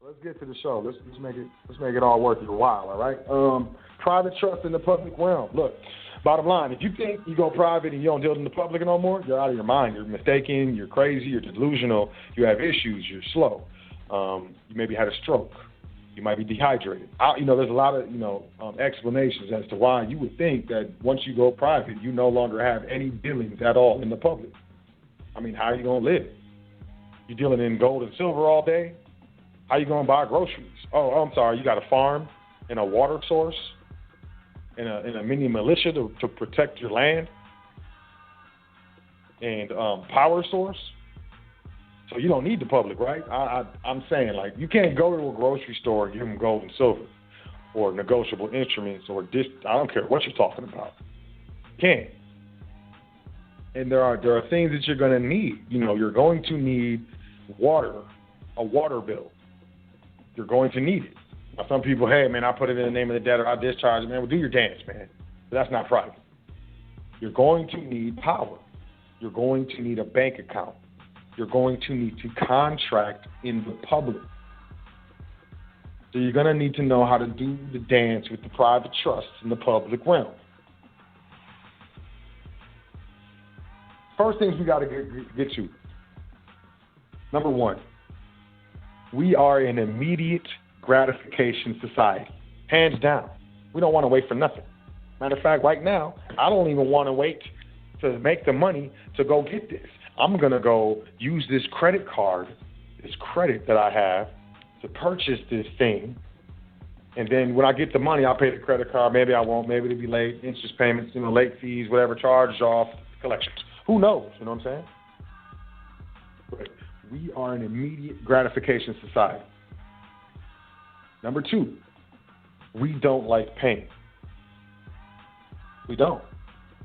Let's get to the show. Let's make it all worth your while. All right. Private trust in the public realm. Look, bottom line, if you think you go private and you don't deal in the public no more, you're out of your mind. You're mistaken. You're crazy. You're delusional. You have issues. You're slow. You maybe had a stroke. You might be dehydrated. There's a lot of explanations as to why you would think that once you go private, you no longer have any dealings at all in the public. I mean, how are you gonna live? You dealing in gold and silver all day? How you gonna buy groceries? Oh, I'm sorry. You got a farm and a water source and a mini militia to protect your land and power source. So you don't need the public, right? I'm saying, like, you can't go to a grocery store and give them gold and silver or negotiable instruments or I don't care what you're talking about. You can't. And there are things that you're going to need. You're going to need water, a water bill. You're going to need it. Now, some people, hey, man, I put it in the name of the debtor, I discharge it, man. Well, do your dance, man. But that's not private. You're going to need power. You're going to need a bank account. You're going to need to contract in the public. So you're going to need to know how to do the dance with the private trusts in the public realm. First things we got to get to. Number one, we are an immediate gratification society. Hands down. We don't want to wait for nothing. Matter of fact, right now, I don't even want to wait to make the money to go get this. I'm going to go use this credit card, this credit that I have, to purchase this thing. And then when I get the money, I'll pay the credit card. Maybe I won't. Maybe it'll be late, interest payments, late fees, whatever, charged off, collections. Who knows? You know what I'm saying? But we are an immediate gratification society. Number two, we don't like pain. We don't.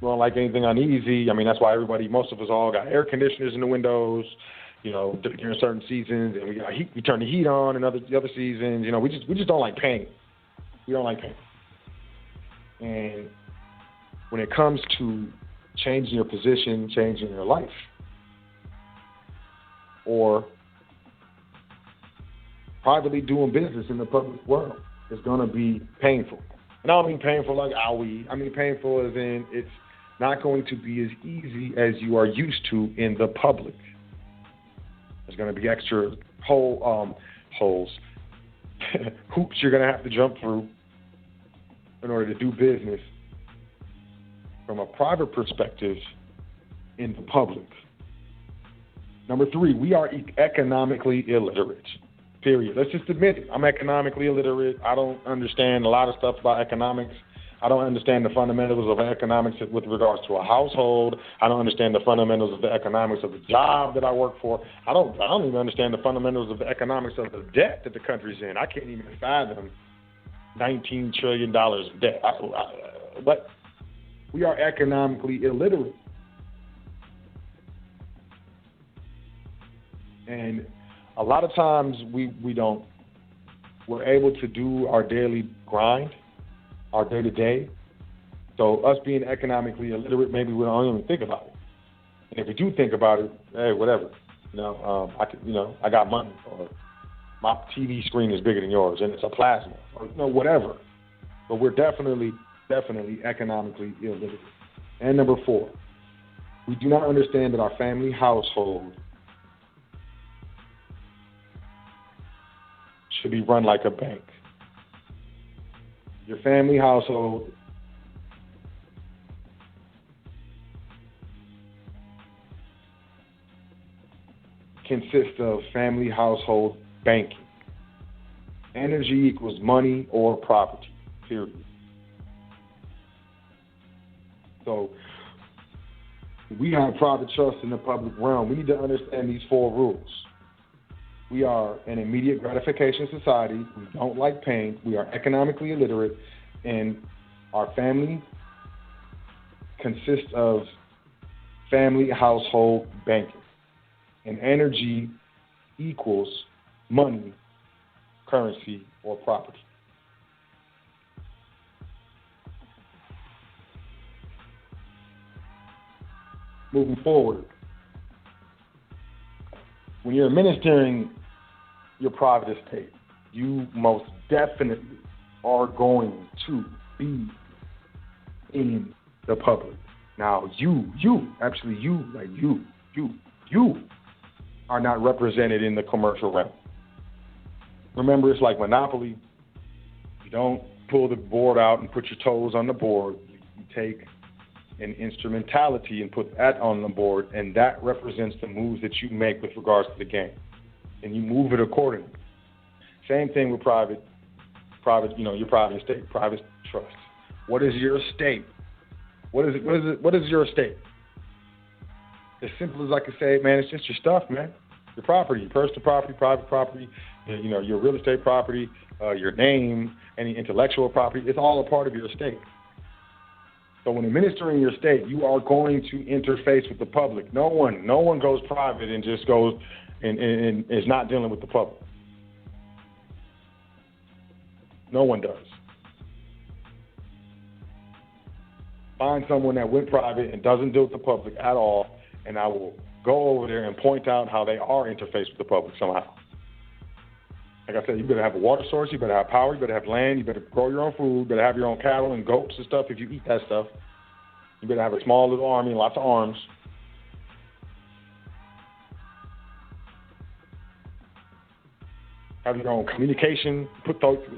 We don't like anything uneasy. I mean, that's why most of us all got air conditioners in the windows, during certain seasons, and we got heat. We turn the heat on in other seasons. We just don't like pain. We don't like pain. And when it comes to changing your position, changing your life, or privately doing business in the public world, is going to be painful. And I don't mean painful like owie. I mean painful as in it's not going to be as easy as you are used to in the public. There's going to be extra holes, hoops you're going to have to jump through in order to do business from a private perspective in the public. Number three, we are economically illiterate, period. Let's just admit it. I'm economically illiterate. I don't understand a lot of stuff about economics. I don't understand the fundamentals of economics with regards to a household. I don't understand the fundamentals of the economics of the job that I work for. I don't even understand the fundamentals of the economics of the debt that the country's in. I can't even fathom $19 trillion of debt. But we are economically illiterate. And a lot of times we're able to do our daily grind, our day-to-day. So us being economically illiterate, maybe we don't even think about it. And if we do think about it, hey, whatever. I got money, or my TV screen is bigger than yours, and it's a plasma, or whatever. But we're definitely economically illiterate. And number four, we do not understand that our family household should be run like a bank. Your family household consists of family household banking. Energy equals money or property, period. So we have private trust in the public realm. We need to understand these four rules. We are an immediate gratification society. We don't like pain. We are economically illiterate. And our family consists of family household banking. And energy equals money, currency, or property. Moving forward, when you're administering your private estate, you most definitely are going to be in the public. Now, you are not represented in the commercial realm. Remember, it's like Monopoly. You don't pull the board out and put your toes on the board. You take an instrumentality and put that on the board, and that represents the moves that you make with regards to the game. And you move it accordingly. Same thing with private, your private estate, private trust. What is your estate? What is your estate? As simple as I can say, man, it's just your stuff, man. Your property, your personal property, private property, your real estate property, your name, any intellectual property. It's all a part of your estate. So when administering your estate, you are going to interface with the public. No one goes private and just goes and is not dealing with the public. No one does. Find someone that went private and doesn't deal with the public at all, and I will go over there and point out how they are interfaced with the public somehow. Like I said, you better have a water source, you better have power, you better have land, you better grow your own food, you better have your own cattle and goats and stuff if you eat that stuff. You better have a small little army and lots of arms. Have your own communication,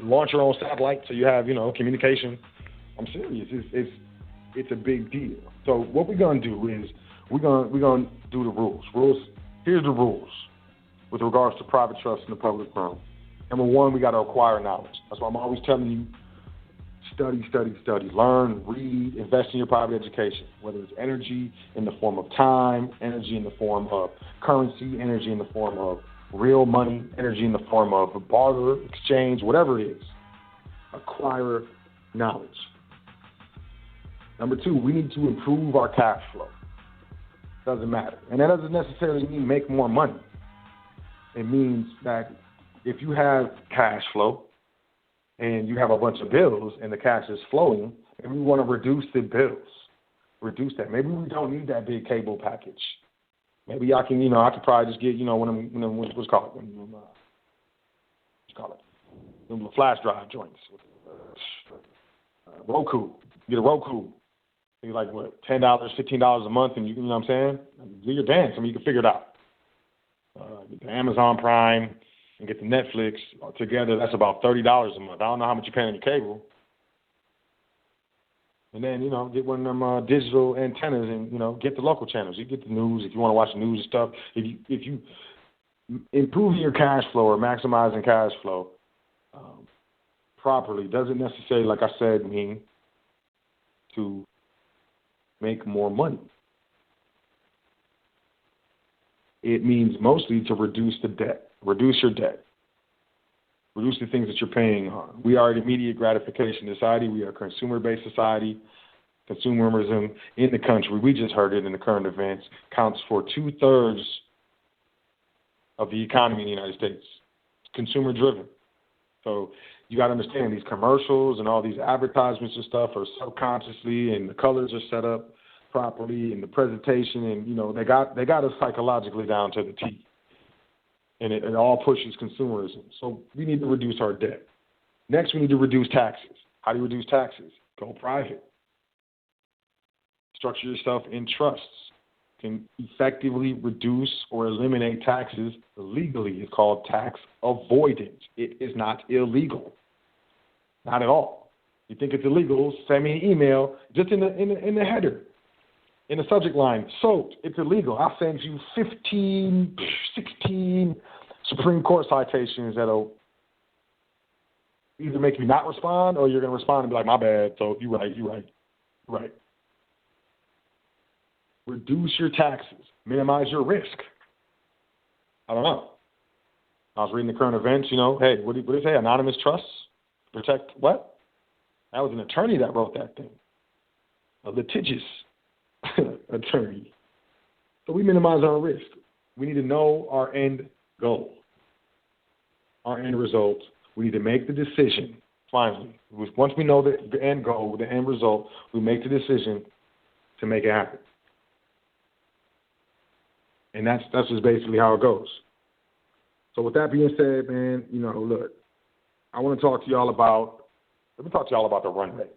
launch your own satellite so you have, communication. I'm serious. It's a big deal. So what we're gonna do is we're gonna do the rules. Here's the rules with regards to private trust in the public realm. Number one, we got to acquire knowledge. That's why I'm always telling you, study, learn, read, invest in your private education. Whether it's energy in the form of time, energy in the form of currency, energy in the form of real money, energy in the form of a barter, exchange, whatever it is. Acquire knowledge. Number two, we need to improve our cash flow. Doesn't matter. And that doesn't necessarily mean make more money. It means that if you have cash flow and you have a bunch of bills and the cash is flowing, and we want to reduce the bills, reduce that. Maybe we don't need that big cable package. Maybe I can, I could probably just get, what's called the flash drive joints. Roku. Get a Roku. You're like, what, $10, $15 a month, and you know what I'm saying? Do your dance. You can figure it out. Get the Amazon Prime and get the Netflix together. That's about $30 a month. I don't know how much you pay on your cable. And then, get one of them digital antennas and, get the local channels. You get the news if you want to watch the news and stuff. If you improving your cash flow or maximizing cash flow properly doesn't necessarily, like I said, mean to make more money. It means mostly to reduce the debt, reduce your debt, reduce the things that you're paying on. We are an immediate gratification society. We are a consumer-based society. Consumerism in the country, we just heard it in the current events, counts for 2/3 of the economy in the United States. It's consumer-driven. So you got to understand these commercials and all these advertisements and stuff are subconsciously, and the colors are set up properly, and the presentation, and they got us psychologically down to the T. And it all pushes consumerism. So we need to reduce our debt. Next, we need to reduce taxes. How do you reduce taxes? Go private. Structure yourself in trusts. Can effectively reduce or eliminate taxes legally. It's called tax avoidance. It is not illegal. Not at all. You think it's illegal, send me an email just in the header. In the subject line, SOT, it's illegal. I'll send you 15, 16 Supreme Court citations that'll either make you not respond or you're going to respond and be like, my bad, so you're right. Reduce your taxes. Minimize your risk. I don't know. I was reading the current events, hey, what did it say? Anonymous trusts? Protect what? That was an attorney that wrote that thing. A litigious attorney. So we minimize our risk. We need to know our end goal, our end result. We need to make the decision, finally. Once we know the end goal, the end result, we make the decision to make it happen. And that's just basically how it goes. So with that being said, man, look, I want to talk to y'all about. Let me talk to y'all about the run rate.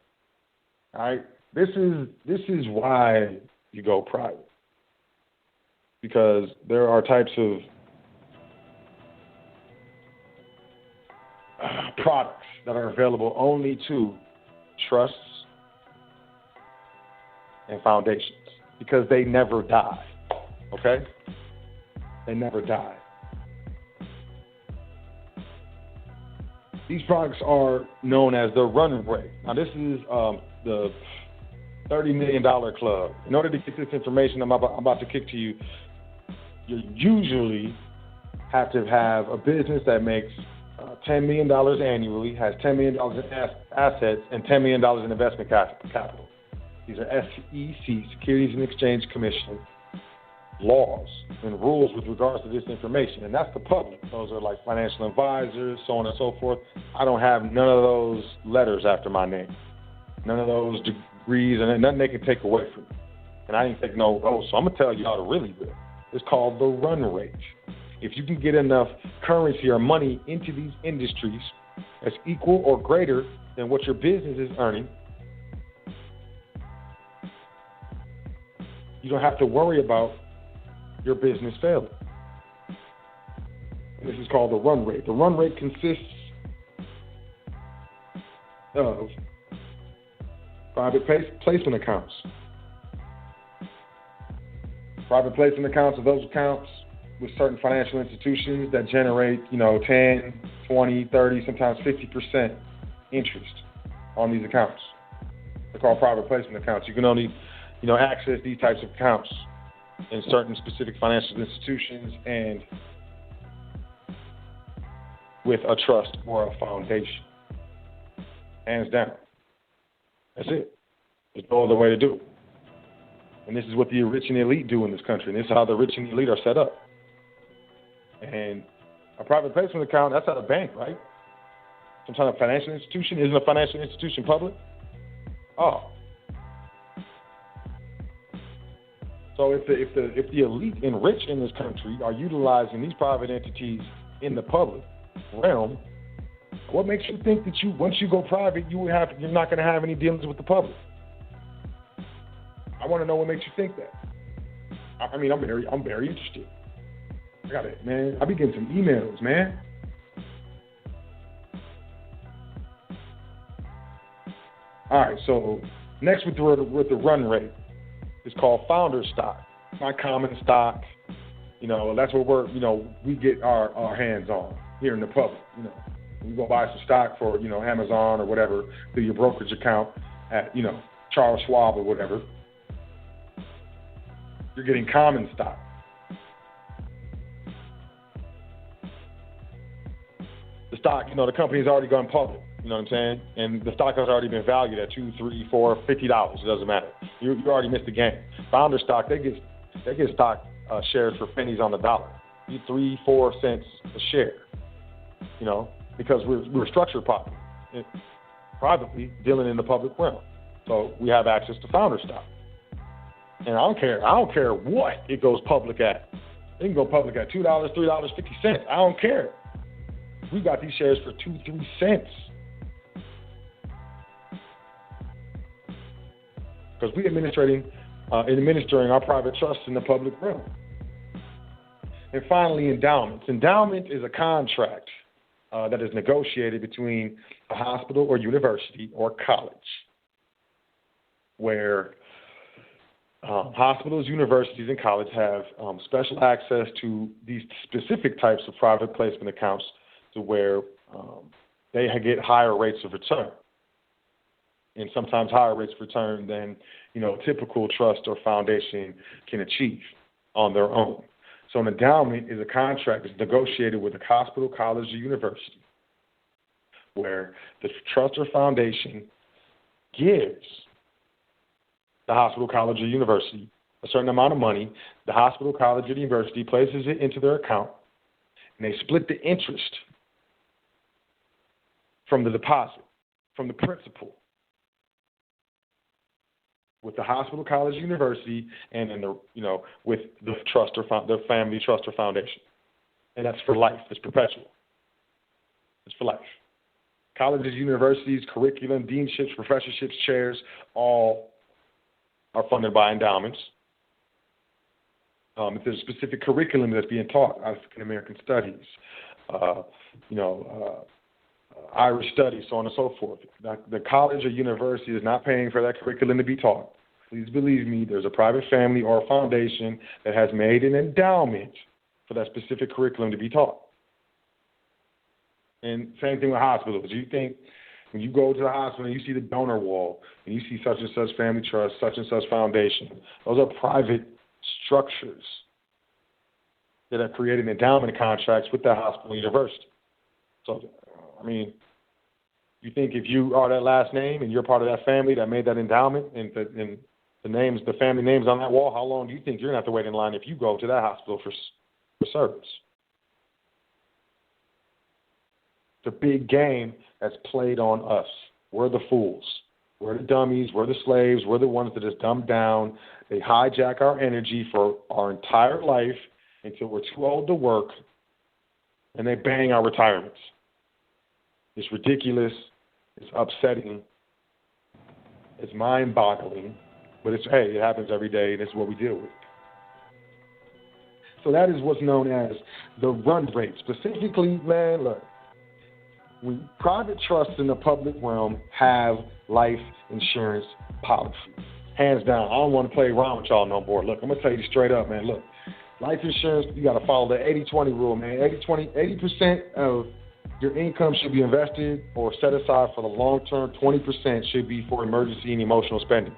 All right, this is why you go private, because there are types of products that are available only to trusts and foundations, because they never die. Okay, they never die. These products are known as the run rate. Now, this is the $30 million club. In order to get this information I'm about to kick to you, you usually have to have a business that makes $10 million annually, has $10 million in assets, and $10 million in investment capital. These are SEC, Securities and Exchange Commission, laws and rules with regards to this information, and that's the public. Those are like financial advisors, so on and so forth. I don't have none of those letters after my name, none of those degrees, and nothing they can take away from me. And I didn't take no oath, so I'm gonna tell y'all the really good. It's called the run rate. If you can get enough currency or money into these industries that's equal or greater than what your business is earning, you don't have to worry about your business failing. And this is called the run rate. The run rate consists of private placement accounts. Private placement accounts are those accounts with certain financial institutions that generate, 10, 20, 30, sometimes 50% interest on these accounts. They're called private placement accounts. You can only, access these types of accounts in certain specific financial institutions and with a trust or a foundation. Hands down. That's it. There's no other way to do it. And this is what the rich and elite do in this country. And this is how the rich and elite are set up. And a private placement account, that's at a bank, right? Some kind of financial institution. Isn't a financial institution public? Oh. So if the elite and rich in this country are utilizing these private entities in the public realm, what makes you think that once you go private, you're not going to have any dealings with the public? I want to know what makes you think that. I mean, I'm very interested. I got it, man. I be getting some emails, man. All right, so next with the run rate, it's called founder stock. Not common stock. That's what we get our hands on here in the public. We go buy some stock for, Amazon or whatever through your brokerage account at, Charles Schwab or whatever. You're getting common stock. The stock, the company's already gone public. You know what I'm saying? And the stock has already been valued at $2, $3, $4, $50. It doesn't matter. You already missed the game. Founder stock, they get stock shares for pennies on the dollar. 3, 4 cents a share. Because we're structured privately dealing in the public realm. So we have access to founder stock. And I don't care what it goes public at. It can go public at $2, $3, 50 cents. I don't care. We got these shares for 2, 3 cents. Because we're administering our private trusts in the public realm. And finally, endowments. Endowment is a contract that is negotiated between a hospital or university or college, where hospitals, universities, and colleges have special access to these specific types of private placement accounts to where they get higher rates of return. And sometimes higher rates of return than, typical trust or foundation can achieve on their own. So an endowment is a contract that's negotiated with a hospital, college, or university, where the trust or foundation gives the hospital, college, or university a certain amount of money. The hospital, college, or university places it into their account, and they split the interest from the deposit, from the principal, with the hospital, college, university, and then with the trust or the family trust or foundation, and that's for life. It's perpetual. It's for life. Colleges, universities, curriculum, deanships, professorships, chairs, all are funded by endowments. If there's a specific curriculum that's being taught, African American studies, Irish studies, so on and so forth. The college or university is not paying for that curriculum to be taught. Please believe me, there's a private family or a foundation that has made an endowment for that specific curriculum to be taught. And same thing with hospitals. You think when you go to the hospital and you see the donor wall and you see such and such family trust, such and such foundation, those are private structures that have created endowment contracts with that hospital or university. So, I mean, you think if you are that last name and you're part of that family that made that endowment and the family names on that wall, how long do you think you're going to have to wait in line if you go to that hospital for service? It's a big game that's played on us. We're the fools. We're the dummies. We're the slaves. We're the ones that is dumbed down. They hijack our energy for our entire life until we're too old to work, and they bang our retirements. It's ridiculous. It's upsetting. It's mind-boggling. But it happens every day, and it's what we deal with. So that is what's known as the run rate. Specifically, man, look, when private trusts in the public realm have life insurance policies. Hands down, I don't want to play around with y'all no more. Look, I'm going to tell you straight up, man. Look, life insurance, you got to follow the 80-20 rule, man. 80% of your income should be invested or set aside for the long term. 20% should be for emergency and emotional spending.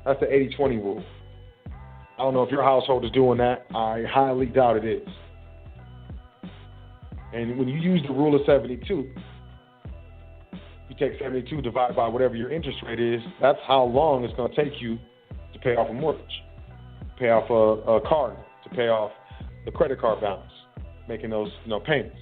That's the 80-20 rule. I don't know if your household is doing that. I highly doubt it is. And when you use the rule of 72, you take 72 divided by whatever your interest rate is, that's how long it's going to take you to pay off a mortgage, to pay off a car, to pay off the credit card balance, making those payments.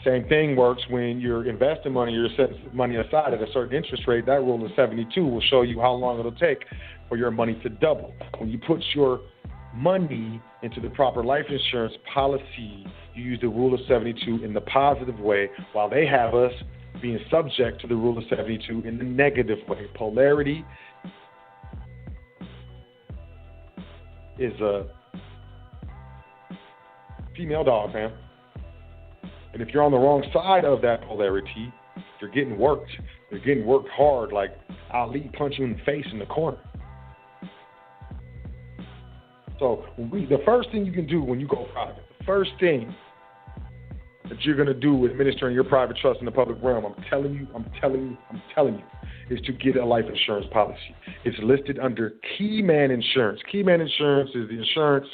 Same thing works when you're investing money, you're setting money aside at a certain interest rate. That rule of 72 will show you how long it'll take for your money to double. When you put your money into the proper life insurance policy, you use the rule of 72 in the positive way, while they have us being subject to the rule of 72 in the negative way. Polarity is a female dog, man. And if you're on the wrong side of that polarity, you're getting worked. You're getting worked hard, like Ali punch you in the face in the corner. So the first thing you can do when you go private, the first thing that you're going to do with administering your private trust in the public realm, I'm telling you, is to get a life insurance policy. It's listed under Key Man Insurance. Key Man Insurance is the insurance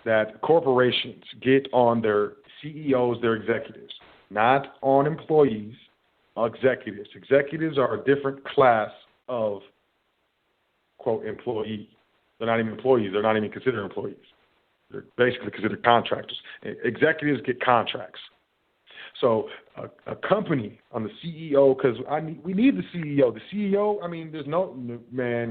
that corporations get on their CEOs, their executives, not on employees, executives. Executives are a different class of, quote, employee. They're not even employees. They're not even considered employees. They're basically considered contractors. Executives get contracts. So a company on the CEO, because we need the CEO. The CEO,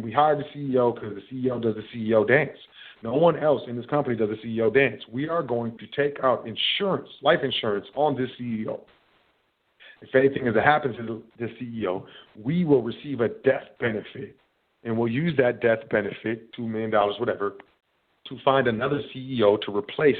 we hired the CEO because the CEO does the CEO dance. No one else in this company does the CEO dance. We are going to take out insurance, life insurance, on this CEO. If anything happens to the CEO, we will receive a death benefit. And we'll use that death benefit, $2 million, whatever, to find another CEO to replace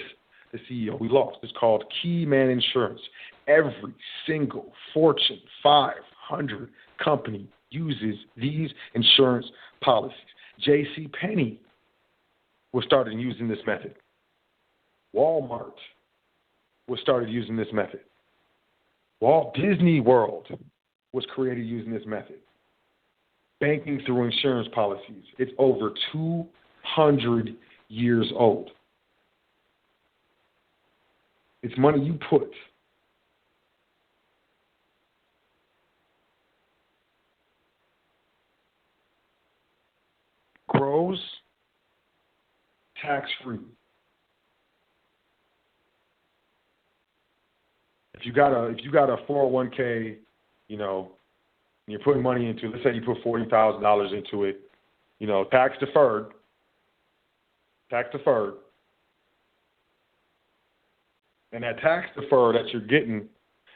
the CEO we lost. It's called Key Man Insurance. Every single Fortune 500 company uses these insurance policies. J.C. Penney was started using this method. Walmart was started using this method. Walt Disney World was created using this method. Banking through insurance policies. It's over 200 years old. It's money you put grows tax-free. If you got a 401k, and you're putting money into, let's say you put $40,000 into it, tax deferred, And that tax deferral that you're getting,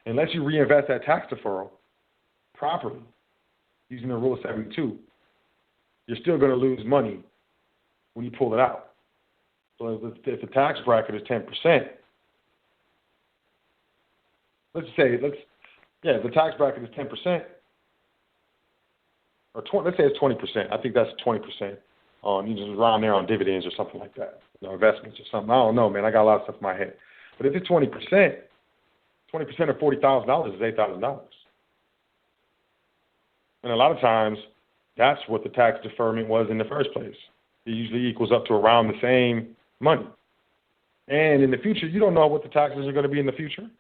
unless you reinvest that tax deferral properly, using the rule of 72, you're still going to lose money when you pull it out. So if the tax bracket is 10%, if the tax bracket is 10%, or 20, let's say it's 20%. I think that's 20% on, you just around there on dividends or something like that, investments or something. I don't know, man. I got a lot of stuff in my head. But if it's 20%, 20% of $40,000 is $8,000. And a lot of times, that's what the tax deferment was in the first place. It usually equals up to around the same money. And in the future, you don't know what the taxes are going to be in the future.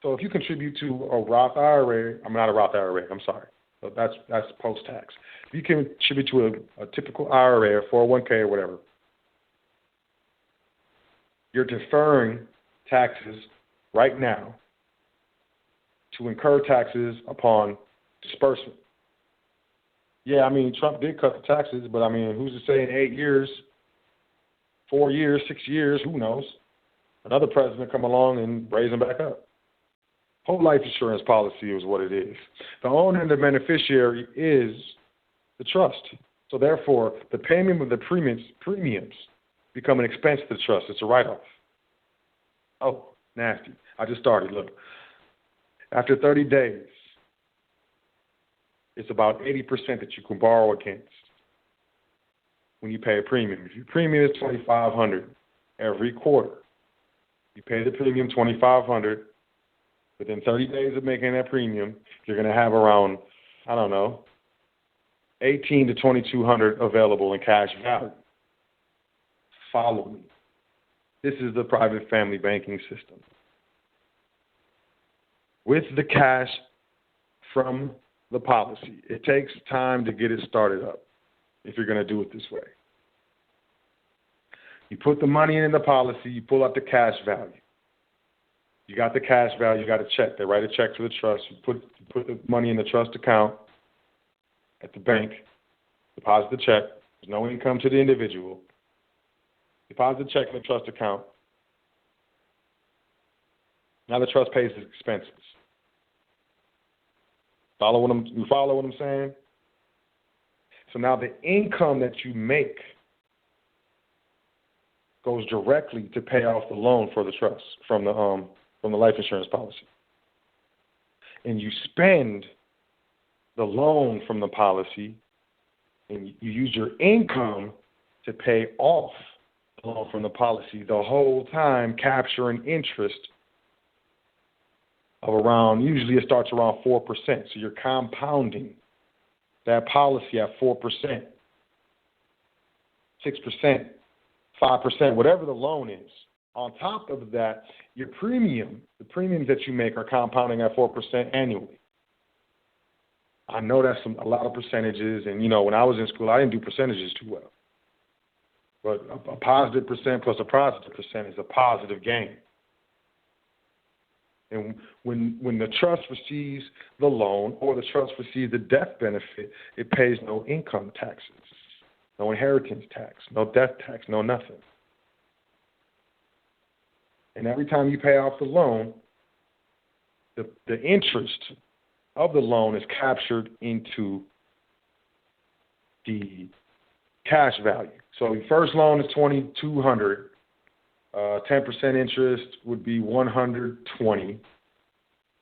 So if you contribute to a Roth IRA, I'm not a Roth IRA, I'm sorry. So that's post-tax. If you contribute to a typical IRA or 401k or whatever, you're deferring taxes right now to incur taxes upon disbursement. Yeah, I mean, Trump did cut the taxes, but I mean, who's to say in 8 years, 4 years, 6 years, who knows? Another president come along and raise them back up. Whole life insurance policy is what it is. The owner and the beneficiary is the trust. So therefore, the payment of the premiums become an expense to the trust. It's a write-off. Oh, nasty. I just started. Look, after 30 days, it's about 80% that you can borrow against when you pay a premium. If your premium is $2,500 every quarter, you pay the premium $2,500. Within 30 days of making that premium, you're going to have around, I don't know, $1,800 to $2,200 available in cash value. Follow me. This is the private family banking system. With the cash from the policy, it takes time to get it started up if you're going to do it this way. You put the money in the policy, you pull out the cash value. You got the cash value, you got a check. They write a check to the trust. You put the money in the trust account at the bank, deposit the check. There's no income to the individual. Deposit the check in the trust account. Now the trust pays its expenses. You follow what I'm saying? So now the income that you make goes directly to pay off the loan for the trust from the life insurance policy. And you spend the loan from the policy, and you use your income to pay off the loan from the policy, the whole time capturing interest of around, usually it starts around 4%. So you're compounding that policy at 4%, 6%, 5%, whatever the loan is. On top of that, your premium, the premiums that you make are compounding at 4% annually. I know that's a lot of percentages, and, when I was in school, I didn't do percentages too well. But a positive percent plus a positive percent is a positive gain. And when the trust receives the loan or the trust receives the death benefit, it pays no income taxes, no inheritance tax, no death tax, no nothing. And every time you pay off the loan, the interest of the loan is captured into the cash value. So your first loan is $2,200. 10% interest would be $120,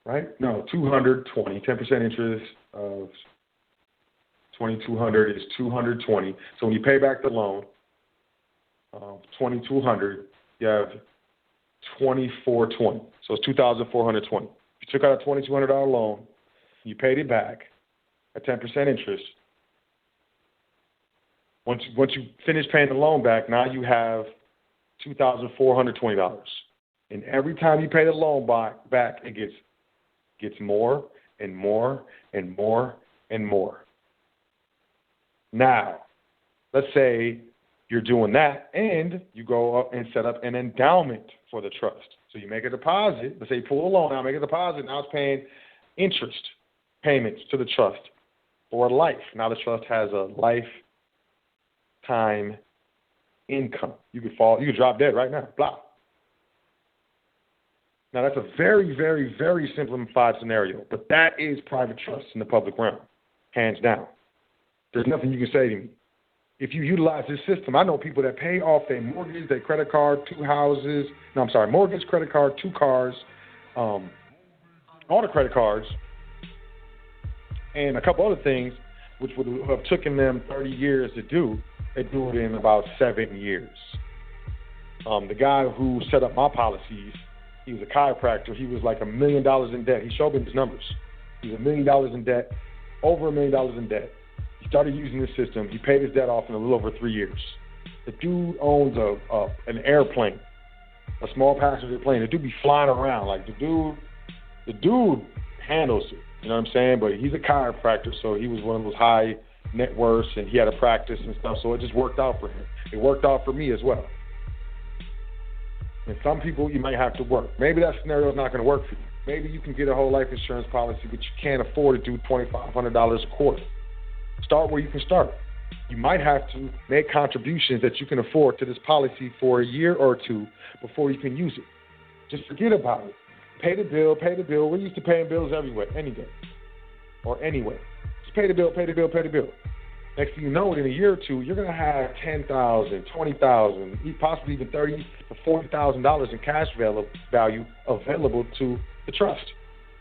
right? No, $220. 10% interest of $2,200 is $220. So when you pay back the loan, $2,200, you have $2,420. So it's $2,420. If you took out a $2,200 loan, you paid it back at 10% interest. Once you finish paying the loan back, now you have $2,420. And every time you pay the loan back, it gets more and more and more and more. Now, let's say you're doing that and you go up and set up an endowment for the trust. So you make a deposit. Let's say you pull a loan out, make a deposit. Now it's paying interest payments to the trust for life. Now the trust has a lifetime income. You could drop dead right now. Blah. Now, that's a very, very, very simplified scenario, but that is private trust in the public realm, hands down. There's nothing you can say to me. If you utilize this system, I know people that pay off their mortgage, their credit card, mortgage, credit card, 2 cars, all the credit cards, and a couple other things, which would have taken them 30 years to do. They do it in about 7 years. The guy who set up my policies, he was a chiropractor. He was like $1 million in debt. He showed me his numbers. He was $1 million in debt, over $1 million in debt. He started using this system. He paid his debt off in a little over 3 years. The dude owns an airplane, a small passenger plane. The dude be flying around. Like the dude handles it. You know what I'm saying? But he's a chiropractor, so he was one of those high net worths, and he had a practice and stuff. So it just worked out for him. It worked out for me as well. And some people, you might have to work. Maybe that scenario is not going to work for you. Maybe you can get a whole life insurance policy, but you can't afford to do $2,500 a quarter. Start where you can start. You might have to make contributions that you can afford to this policy for a year or two before you can use it. Just forget about it. Pay the bill. We're used to paying bills everywhere, any day, or anyway. Just pay the bill. Next thing you know, in a year or two, you're going to have $10,000, $20,000, possibly even $30,000 to $40,000 in cash value available to the trust.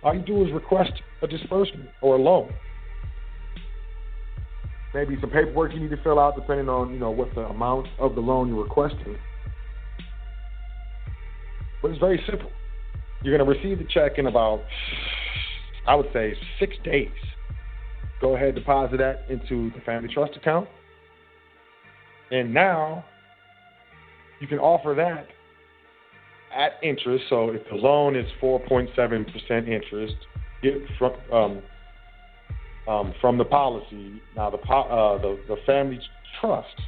All you do is request a disbursement or a loan. Maybe some paperwork you need to fill out, depending on what the amount of the loan you're requesting. But it's very simple. You're going to receive the check in about, I would say, 6 days. Go ahead, deposit that into the family trust account. And now you can offer that at interest. So if the loan is 4.7% interest, get from the policy. Now the family trust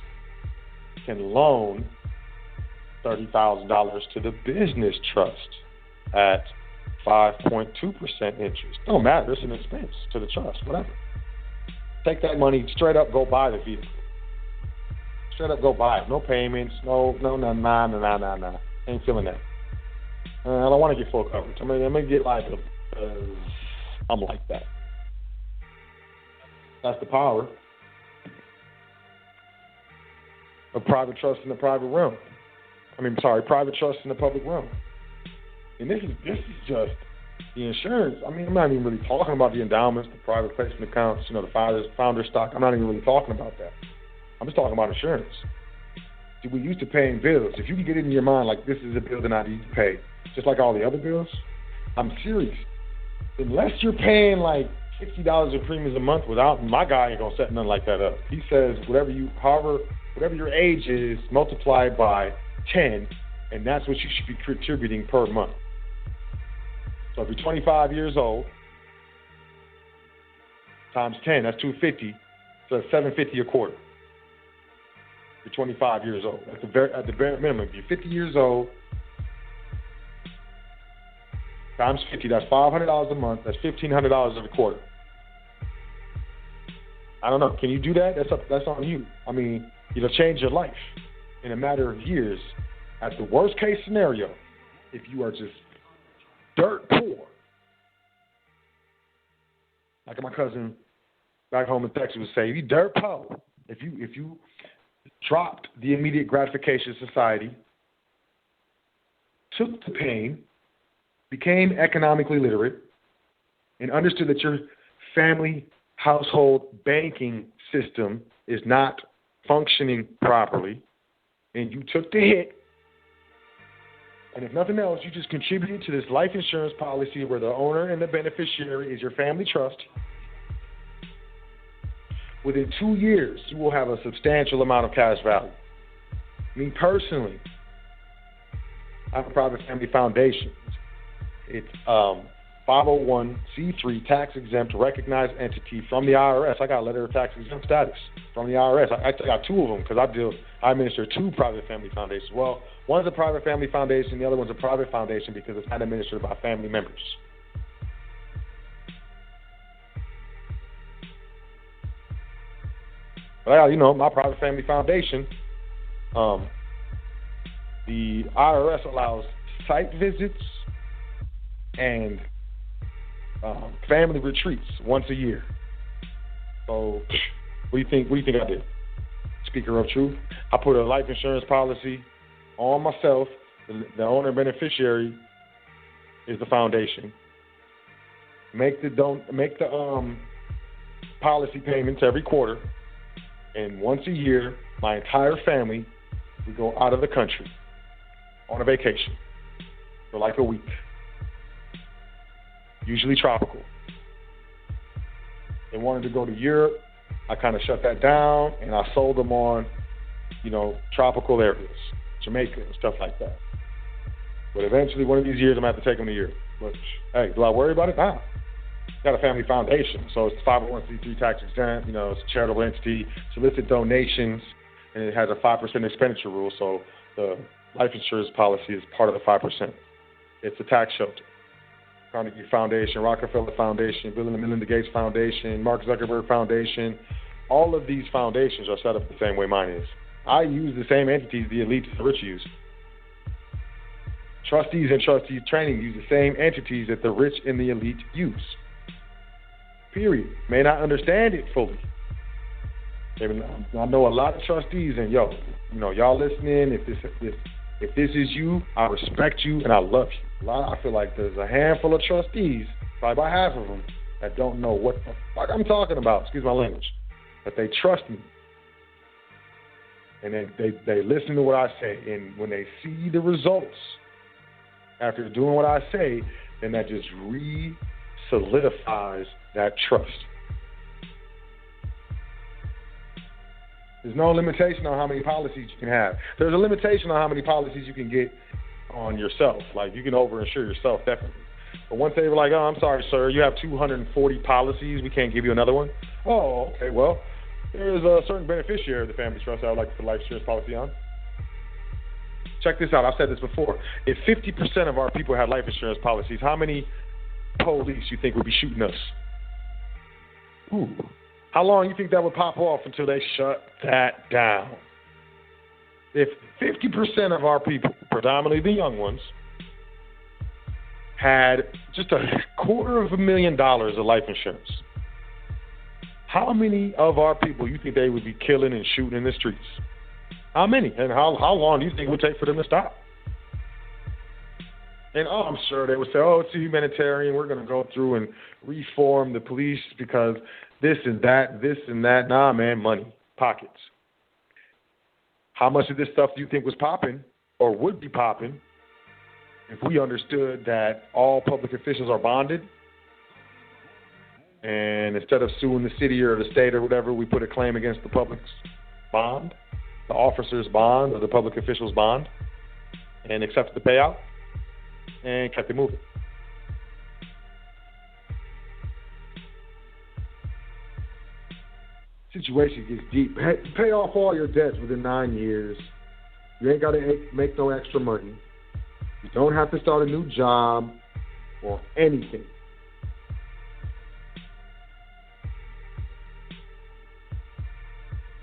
can loan $30,000 to the business trust at 5.2% interest. Don't matter. It's an expense to the trust. Whatever. Take that money, straight up go buy the vehicle. Straight up go buy it. No payments, no. Ain't feeling that. I don't want to get full coverage. I'm going to get liability because I'm like that. That's the power of private trust in the private realm. Private trust in the public realm. And this is just the insurance. I'm not even really talking about the endowments, the private placement accounts, the founder stock. I'm not even really talking about that. I'm just talking about insurance. See, we're used to paying bills. If you can get it in your mind like this is a bill that I need to pay, just like all the other bills, I'm serious. Unless you're paying like $60 in premiums a month, my guy ain't gonna set nothing like that up. He says whatever your age is, multiplied by 10, and that's what you should be contributing per month. So if you're 25 years old, times 10, that's $250. So that's $750 a quarter. You're 25 years old. At the bare minimum. If you're 50 years old, times 50, that's $500 a month. That's $1,500 a quarter. I don't know. Can you do that? That's on you. It'll change your life in a matter of years. At the worst case scenario, if you are just dirt poor, like my cousin back home in Texas would say, if you dirt poor, if you dropped the immediate gratification society, took the pain, became economically literate, and understood that your family household banking system is not functioning properly, and you took the hit, and if nothing else, you just contributed to this life insurance policy where the owner and the beneficiary is your family trust. Within 2 years, you will have a substantial amount of cash value. Me personally, I have a private family foundation. It's 501c3 tax-exempt recognized entity from the IRS. I got a letter of tax-exempt status from the IRS. I got 2 of them because I administer 2 private family foundations. Well, one's a private family foundation, the other one's a private foundation because it's not administered by family members. Well, my private family foundation, the IRS allows site visits and family retreats once a year. So what do you think I did? Speaker of truth. I put a life insurance policy on myself. The owner beneficiary is the foundation. Make the policy payments every quarter, and once a year, my entire family, we go out of the country on a vacation for like a week, usually tropical. They wanted to go to Europe. I kind of shut that down, and I sold them on, tropical areas, Jamaica and stuff like that. But eventually, one of these years, I'm going to have to take them to Europe. But, hey, do I worry about it? Nah. Got a family foundation, so it's 501c3 tax exempt, it's a charitable entity, solicit donations, and it has a 5% expenditure rule, so the life insurance policy is part of the 5%. It's a tax shelter. Carnegie Foundation, Rockefeller Foundation, Bill and Melinda Gates Foundation, Mark Zuckerberg Foundation, all of these foundations are set up the same way mine is. I use the same entities the elite and the rich use. Trustees and trustee training use the same entities that the rich and the elite use. Period. May not understand it fully. I know a lot of trustees, and y'all listening. If this is you, I respect you and I love you. I feel like there's a handful of trustees, probably about half of them, that don't know what the fuck I'm talking about. Excuse my language, but they trust me, and they listen to what I say, and when they see the results after doing what I say, then that just solidifies that trust. There's no limitation on how many policies you can have. There's a limitation on how many policies you can get on yourself. Like, you can overinsure yourself, definitely. But once they were like, oh, I'm sorry, sir, you have 240 policies, we can't give you another one. Oh, okay, well, there's a certain beneficiary of the family trust I would like to put life insurance policy on. Check this out. I've said this before. If 50% of our people had life insurance policies, how many police you think would be shooting us? Ooh. How long you think that would pop off until they shut that down? If 50% of our people, predominantly the young ones, had just $250,000 of life insurance, how many of our people you think they would be killing and shooting in the streets? How many? And how long do you think it would take for them to stop? And I'm sure they would say, oh, it's a humanitarian. We're going to go through and reform the police because this and that. Nah, man, money, pockets. How much of this stuff do you think was popping or would be popping if we understood that all public officials are bonded? And instead of suing the city or the state or whatever, we put a claim against the public's bond, the officer's bond or the public official's bond, and accepted the payout and kept it moving. Situation gets deep. Pay off all your debts within 9 years. You ain't got to make no extra money. You don't have to start a new job or anything.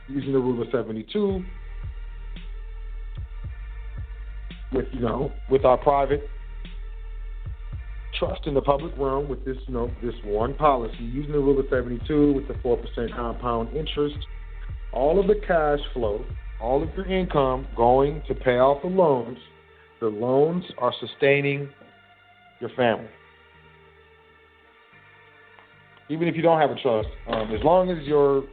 Using the rule of 72 with our private trust in the public realm with this, this one policy, using the rule of 72 with the 4% compound interest, all of the cash flow, all of your income going to pay off the loans. The loans are sustaining your family. Even if you don't have a trust, as long as your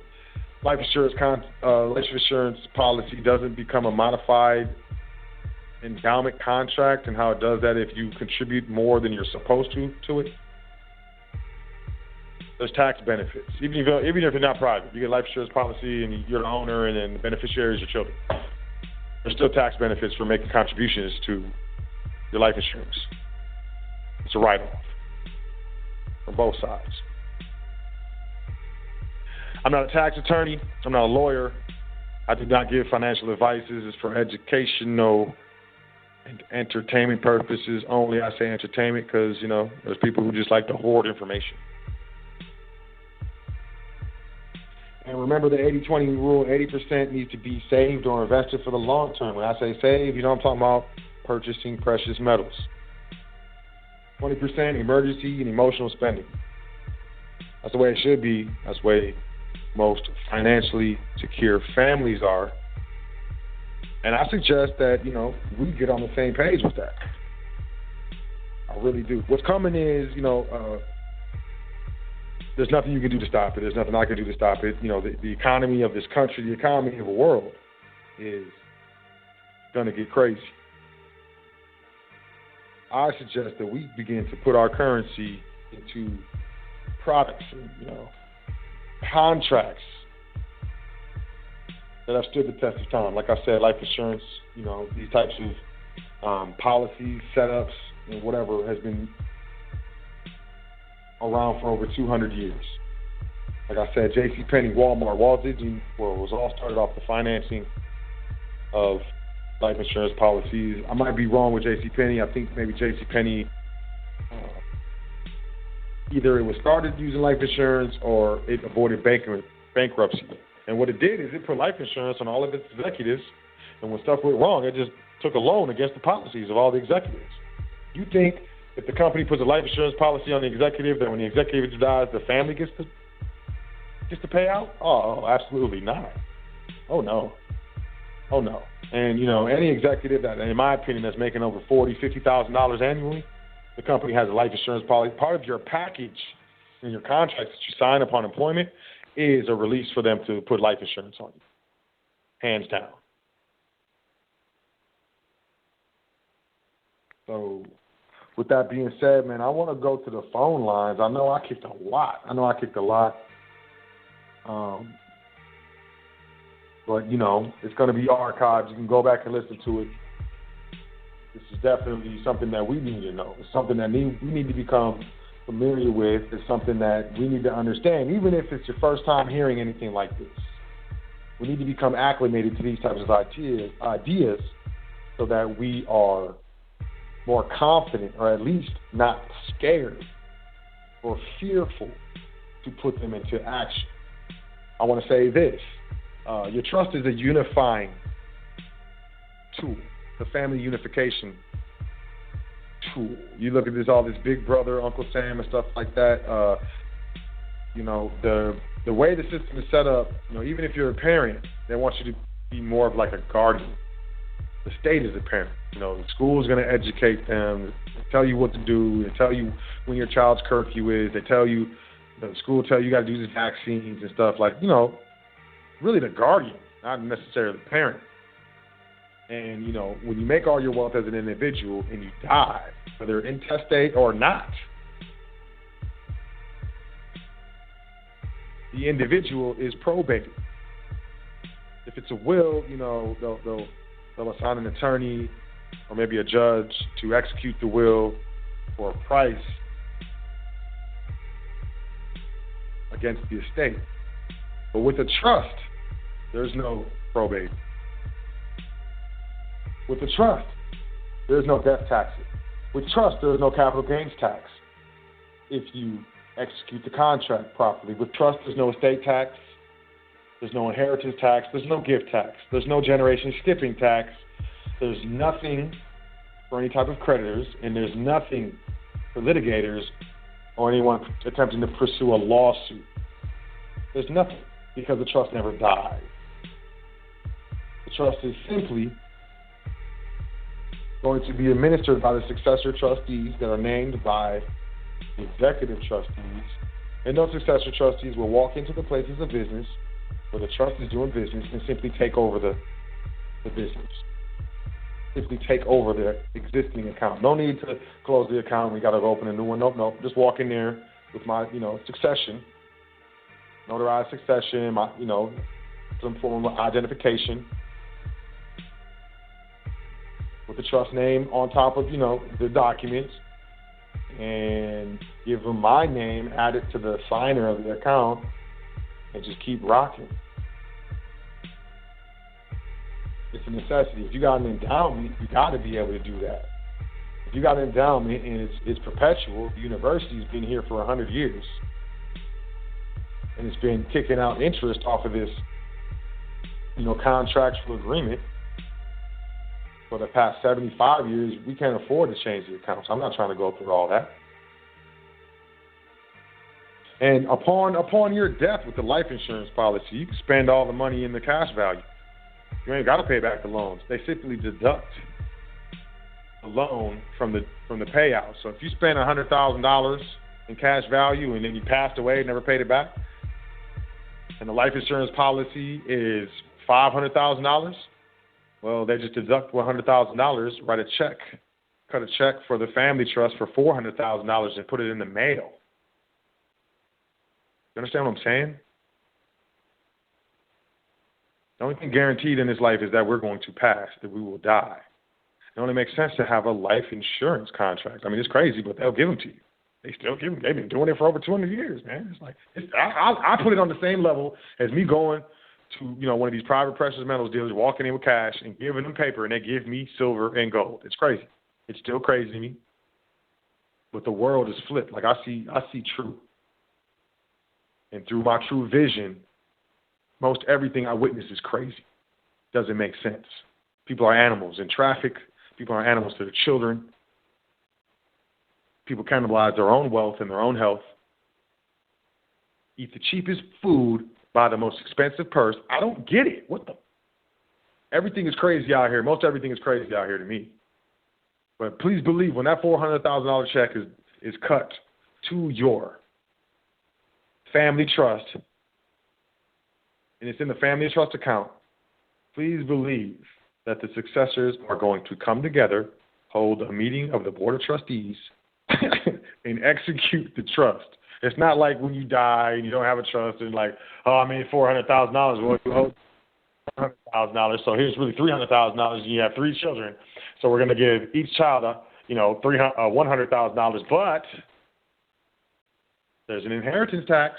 life insurance policy doesn't become a modified endowment contract, and how it does that if you contribute more than you're supposed to it, there's tax benefits. Even if you're not private, you get a life insurance policy and you're the owner and then the beneficiary is your children. There's still tax benefits for making contributions to your life insurance. It's a write-off from both sides. I'm not a tax attorney. I'm not a lawyer. I do not give financial advice. This is for educational and entertainment purposes only. I say entertainment because, there's people who just like to hoard information. And remember the 80-20 rule, 80% needs to be saved or invested for the long term. When I say save, I'm talking about purchasing precious metals. 20% emergency and emotional spending. That's the way it should be. That's the way most financially secure families are. And I suggest that, we get on the same page with that. I really do. What's coming is, there's nothing you can do to stop it. There's nothing I can do to stop it. The economy of this country, the economy of the world is going to get crazy. I suggest that we begin to put our currency into products and, contracts that have stood the test of time. Like I said, life insurance, these types of policies, setups, and whatever has been around for over 200 years. Like I said, JCPenney, Walmart, Walt Disney World was all started off the financing of life insurance policies. I might be wrong with JCPenney. I think maybe JCPenney, either it was started using life insurance or it avoided bankruptcy. And what it did is it put life insurance on all of its executives, and when stuff went wrong, it just took a loan against the policies of all the executives. You think if the company puts a life insurance policy on the executive, that when the executive dies, the family gets to pay out? Oh, absolutely not. Oh no. And any executive that, in my opinion, that's making over $40,000, $50,000 annually, the company has a life insurance policy. Part of your package in your contract that you sign upon employment is a release for them to put life insurance on you. Hands down. So, with that being said, man, I want to go to the phone lines. I know I kicked a lot. But, it's going to be archived. You can go back and listen to it. This is definitely something that we need to know. It's something that we need to become familiar with. It's something that we need to understand, even if it's your first time hearing anything like this. We need to become acclimated to these types of ideas so that we are more confident, or at least not scared or fearful to put them into action. I want to say this. Your trust is a unifying tool, the family unification tool. You look at all this Big Brother, Uncle Sam, and stuff like that. The way the system is set up, even if you're a parent, they want you to be more of like a guardian. The state is a parent. The school is going to educate them, tell you what to do, they tell you when your child's curfew is, they tell you, the school tell you got to do these vaccines and stuff, like, really the guardian, not necessarily the parent. And, when you make all your wealth as an individual and you die, whether intestate or not, the individual is probated. If it's a will, they'll assign an attorney or maybe a judge to execute the will for a price against the estate. But with a trust, there's no probate. With a trust, there's no death taxes. With trust, there's no capital gains tax if you execute the contract properly. With trust, there's no estate tax. There's no inheritance tax. There's no gift tax. There's no generation skipping tax. There's nothing for any type of creditors, and there's nothing for litigators or anyone attempting to pursue a lawsuit. There's nothing, because the trust never dies. The trust is simply going to be administered by the successor trustees that are named by the executive trustees, and those successor trustees will walk into the places of business where the trust is doing business and simply take over the business. Simply take over the existing account. No need to close the account. We got to open a new one. Nope. Just walk in there with my, succession, notarized succession, my, some form of identification with the trust name on top of, the documents, and give them my name, add it to the signer of the account, and just keep rocking. It's a necessity. If you got an endowment, you got to be able to do that. If you got an endowment and it's perpetual, the university's been here for 100 years, and it's been kicking out interest off of this, contractual agreement. for the past 75 years, we can't afford to change the accounts. I'm not trying to go through all that. And upon your death with the life insurance policy, you can spend all the money in the cash value. You ain't got to pay back the loans. They simply deduct the loan from the payout. So if you spend $100,000 in cash value and then you passed away and never paid it back, and the life insurance policy is $500,000, well, they just deduct $100,000, write a check, cut a check for the family trust for $400,000 and put it in the mail. You understand what I'm saying? The only thing guaranteed in this life is that we're going to pass, that we will die. It only makes sense to have a life insurance contract. I mean, it's crazy, but they'll give them to you. They still give them. They've been doing it for over 200 years, man. It's like I put it on the same level as me going to one of these private precious metals dealers, walking in with cash and giving them paper, and they give me silver and gold. It's crazy. It's still crazy to me. But the world is flipped. Like I see truth. And through my true vision, most everything I witness is crazy. Doesn't make sense. People are animals in traffic. People are animals to their children. People cannibalize their own wealth and their own health. Eat the cheapest food, buy the most expensive purse. I don't get it. Everything is crazy out here. Most everything is crazy out here to me. But please believe when that $400,000 check is cut to your family trust, and it's in the family trust account, please believe that the successors are going to come together, hold a meeting of the board of trustees, and execute the trust. It's not like when you die and you don't have a trust and like, oh, I made $400,000. Well, you owe $100,000, so here's really $300,000. And you have 3 children, so we're going to give each child $100,000, but there's an inheritance tax,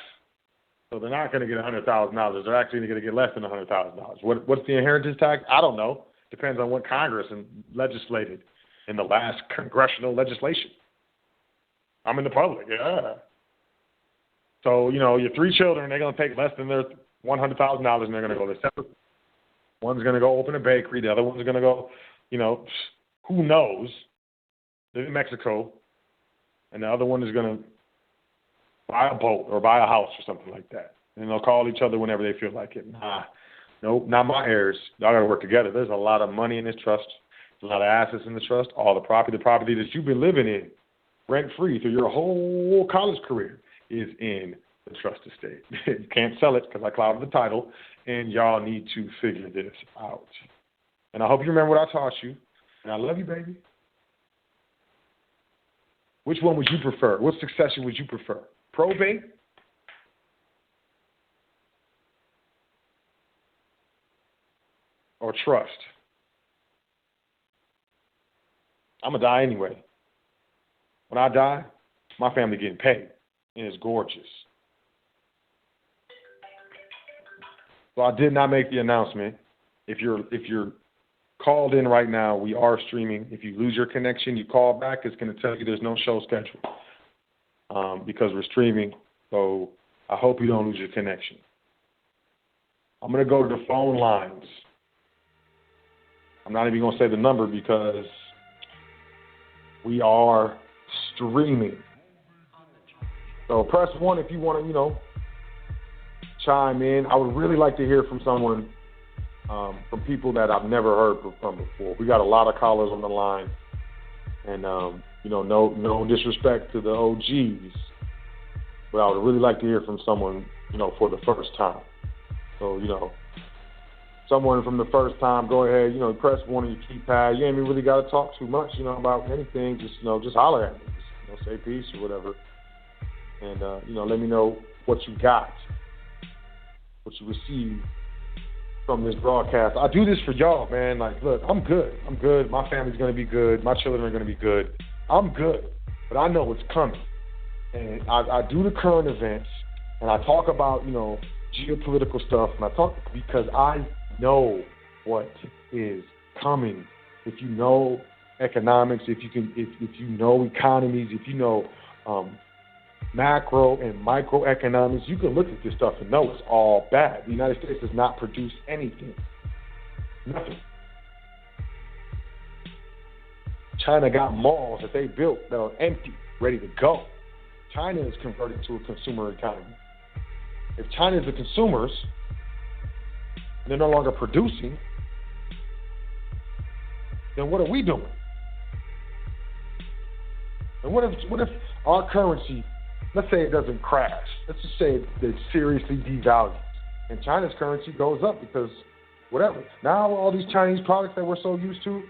so they're not going to get $100,000. They're actually going to get less than $100,000. What's the inheritance tax? I don't know. Depends on what Congress legislated in the last congressional legislation. I'm in the public, yeah. So, your 3 children, they're going to take less than their $100,000, and they're going to go to separate. One's going to go open a bakery. The other one's going to go, who knows, live in Mexico. And the other one is going to buy a boat or buy a house or something like that. And they'll call each other whenever they feel like it. Nope, not my heirs. Y'all got to work together. There's a lot of money in this trust. There's a lot of assets in the trust. All the property that you've been living in rent-free through your whole college career is in the trust estate. You can't sell it because I clouded the title, and y'all need to figure this out. And I hope you remember what I taught you. And I love you, baby. Which one would you prefer? What succession would you prefer? Probate? Or trust? I'm going to die anyway. When I die, my family getting paid, and it's gorgeous. So I did not make the announcement. If you're called in right now, we are streaming. If you lose your connection, you call back. It's going to tell you there's no show scheduled because we're streaming. So I hope you don't lose your connection. I'm going to go to the phone lines. I'm not even going to say the number because we are streaming. So press 1 if you want to, chime in. I would really like to hear from someone, from people that I've never heard from before. We got a lot of callers on the line, and no disrespect to the OGs, but I would really like to hear from someone, for the first time. So, someone from the first time, go ahead, press 1 on your keypad. You ain't even really got to talk too much, about anything. Just holler at me. Just, say peace or whatever. And, let me know what you got, what you received from this broadcast. I do this for y'all, man. Like, look, I'm good. My family's going to be good. My children are going to be good. I'm good. But I know what's coming. And I do the current events, and I talk about, geopolitical stuff, and I talk because I know what is coming. If you know economics, if you know economies, if you know macro and microeconomics, you can look at this stuff and know it's all bad. The United States does not produce anything. Nothing. China got malls that they built that are empty, ready to go. China is converted to a consumer economy. If China is the consumers, and they're no longer producing, then what are we doing? And what if our currency, let's say it doesn't crash, let's just say it seriously devalues, and China's currency goes up because whatever. Now all these Chinese products that we're so used to,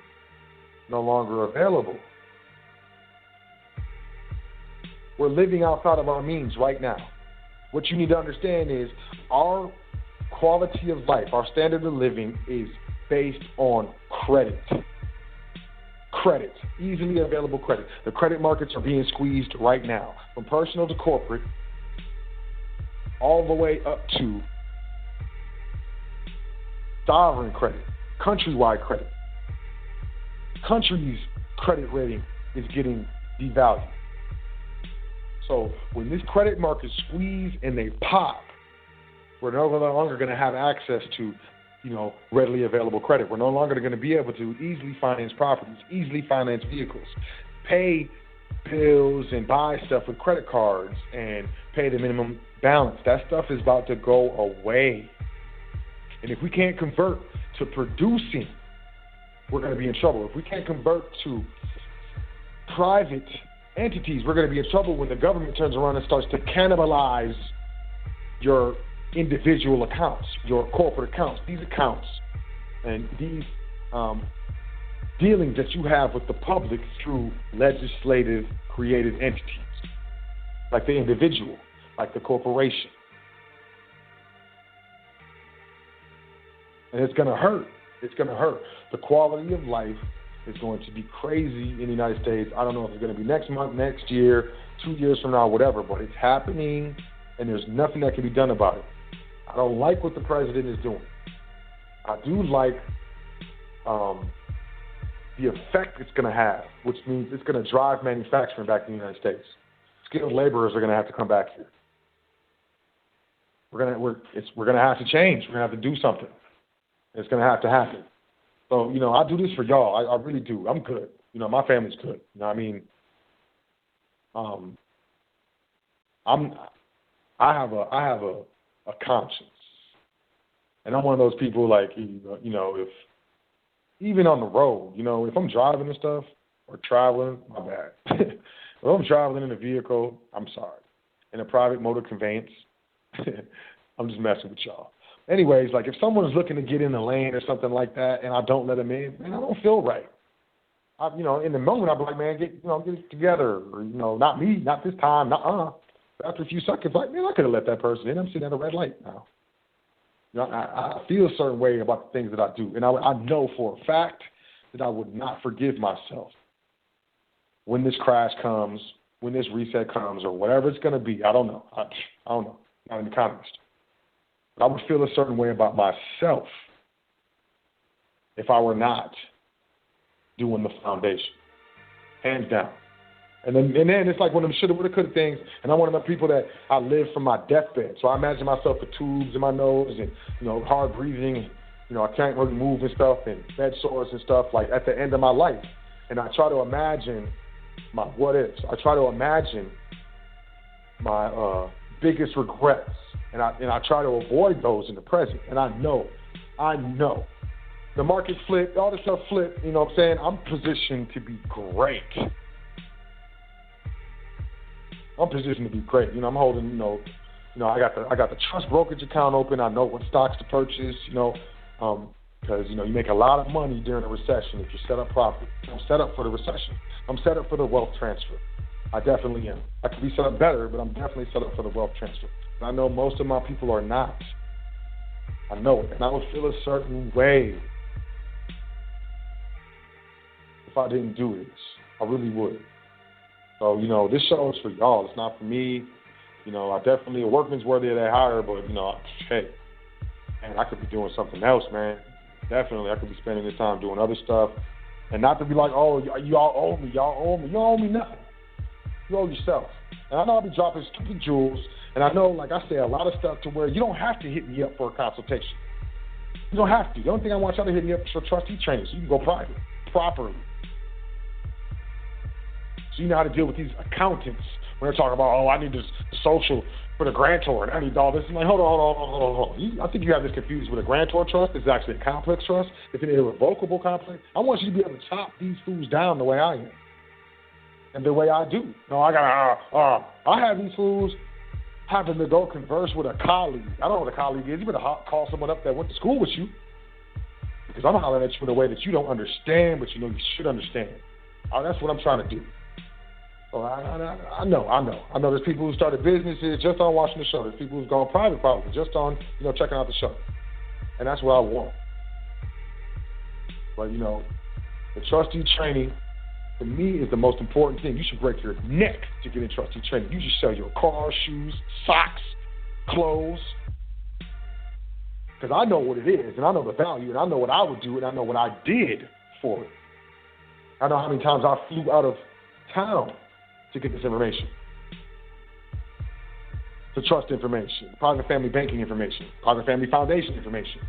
no longer available. We're living outside of our means right now. What you need to understand is our quality of life, our standard of living is based on credit. Credit, easily available credit. The credit markets are being squeezed right now, from personal to corporate, all the way up to sovereign credit, countrywide credit. Country's credit rating is getting devalued. So when this credit market squeeze and they pop, we're no longer going to have access to, readily available credit. We're no longer going to be able to easily finance properties, easily finance vehicles, pay bills and buy stuff with credit cards and pay the minimum balance. That stuff is about to go away. And if we can't convert to producing, we're going to be in trouble. If we can't convert to private entities, we're going to be in trouble when the government turns around and starts to cannibalize your individual accounts, your corporate accounts, these accounts, and these dealings that you have with the public through legislative created entities, like the individual, like the corporation. And it's going to hurt. It's going to hurt. The quality of life is going to be crazy in the United States. I don't know if it's going to be next month, next year, 2 years from now, whatever, but it's happening, and there's nothing that can be done about it. I don't like what the president is doing. I do like the effect it's going to have, which means it's going to drive manufacturing back to the United States. Skilled laborers are going to have to come back here. We're going to have to change. We're going to have to do something. It's going to have to happen. So, I do this for y'all. I really do. I'm good. My family's good. I mean? I have a conscience. And I'm one of those people like, if even on the road, if I'm driving and stuff or traveling, my bad. If I'm traveling in a vehicle, I'm sorry. In a private motor conveyance, I'm just messing with y'all. Anyways, like if someone's looking to get in the lane or something like that and I don't let them in, man, I don't feel right. In the moment, I'll be like, man, get it together. Or, not me, not this time, After a few seconds, like, man, I could have let that person in. I'm sitting at a red light now. I feel a certain way about the things that I do. And I know for a fact that I would not forgive myself when this crash comes, when this reset comes, or whatever it's going to be. I don't know. I don't know. I'm not an economist. But I would feel a certain way about myself if I were not doing the foundation. Hands down. And then it's like one of them shoulda, woulda, coulda things, and I'm one of the people that I live from my deathbed. So I imagine myself with tubes in my nose and, hard breathing, and, I can't really move and stuff, and bed sores and stuff, like at the end of my life. And I try to imagine my what ifs. I try to imagine my biggest regrets, and I try to avoid those in the present. And I know. The market flipped, all this stuff flipped, you know what I'm saying? I'm positioned to be great. I'm positioned to be great. I'm holding, I got the trust brokerage account open. I know what stocks to purchase, because, you make a lot of money during a recession if you're set up properly. I'm set up for the recession. I'm set up for the wealth transfer. I definitely am. I could be set up better, but I'm definitely set up for the wealth transfer. And I know most of my people are not. I know it. And I would feel a certain way if I didn't do this. I really would. So, this show is for y'all. It's not for me. I definitely, a workman's worthy of that hire, but, hey, man, I could be doing something else, man. Definitely, I could be spending this time doing other stuff. And not to be like, oh, y'all owe me. You don't owe me nothing. You owe yourself. And I know I'll be dropping stupid jewels. And I know, like I say, a lot of stuff to where you don't have to hit me up for a consultation. You don't have to. The only thing I want y'all to hit me up is for trustee training so you can go private, properly. So you know how to deal with these accountants when they're talking about, I need this social for the grantor, and I need all this. I'm like, hold on. I think you have this confused with a grantor trust. It's actually a complex trust. It's an irrevocable complex. I want you to be able to chop these fools down the way I am and the way I do. No, I have these fools having to go converse with a colleague. I don't know what a colleague is. You better call someone up that went to school with you, because I'm hollering at you in a way that you don't understand, but you know you should understand. That's what I'm trying to do. So I know there's people who started businesses just on watching the show. There's people who've gone private probably just on, checking out the show. And that's what I want. But, the trustee training, to me, is the most important thing. You should break your neck to get in trustee training. You should sell your car, shoes, socks, clothes. Because I know what it is, and I know the value, and I know what I would do, and I know what I did for it. I know how many times I flew out of town to get this information. The trust information, private family banking information, private family foundation information.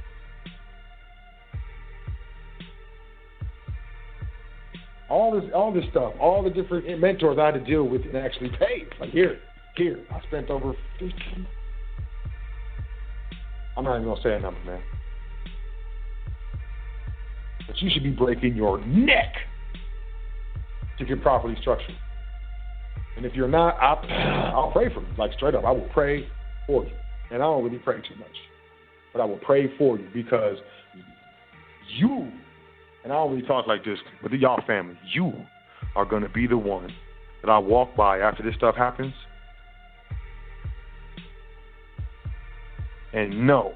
All this stuff, all the different mentors I had to deal with and actually pay. Like here, I spent over 50. I'm not even gonna say a number, man. But you should be breaking your neck to get properly structured. And if you're not, I'll pray for you. Like straight up, I will pray for you. And I don't really pray too much, but I will pray for you because you, and I don't really talk like this, but y'all family, you are going to be the one that I walk by after this stuff happens and know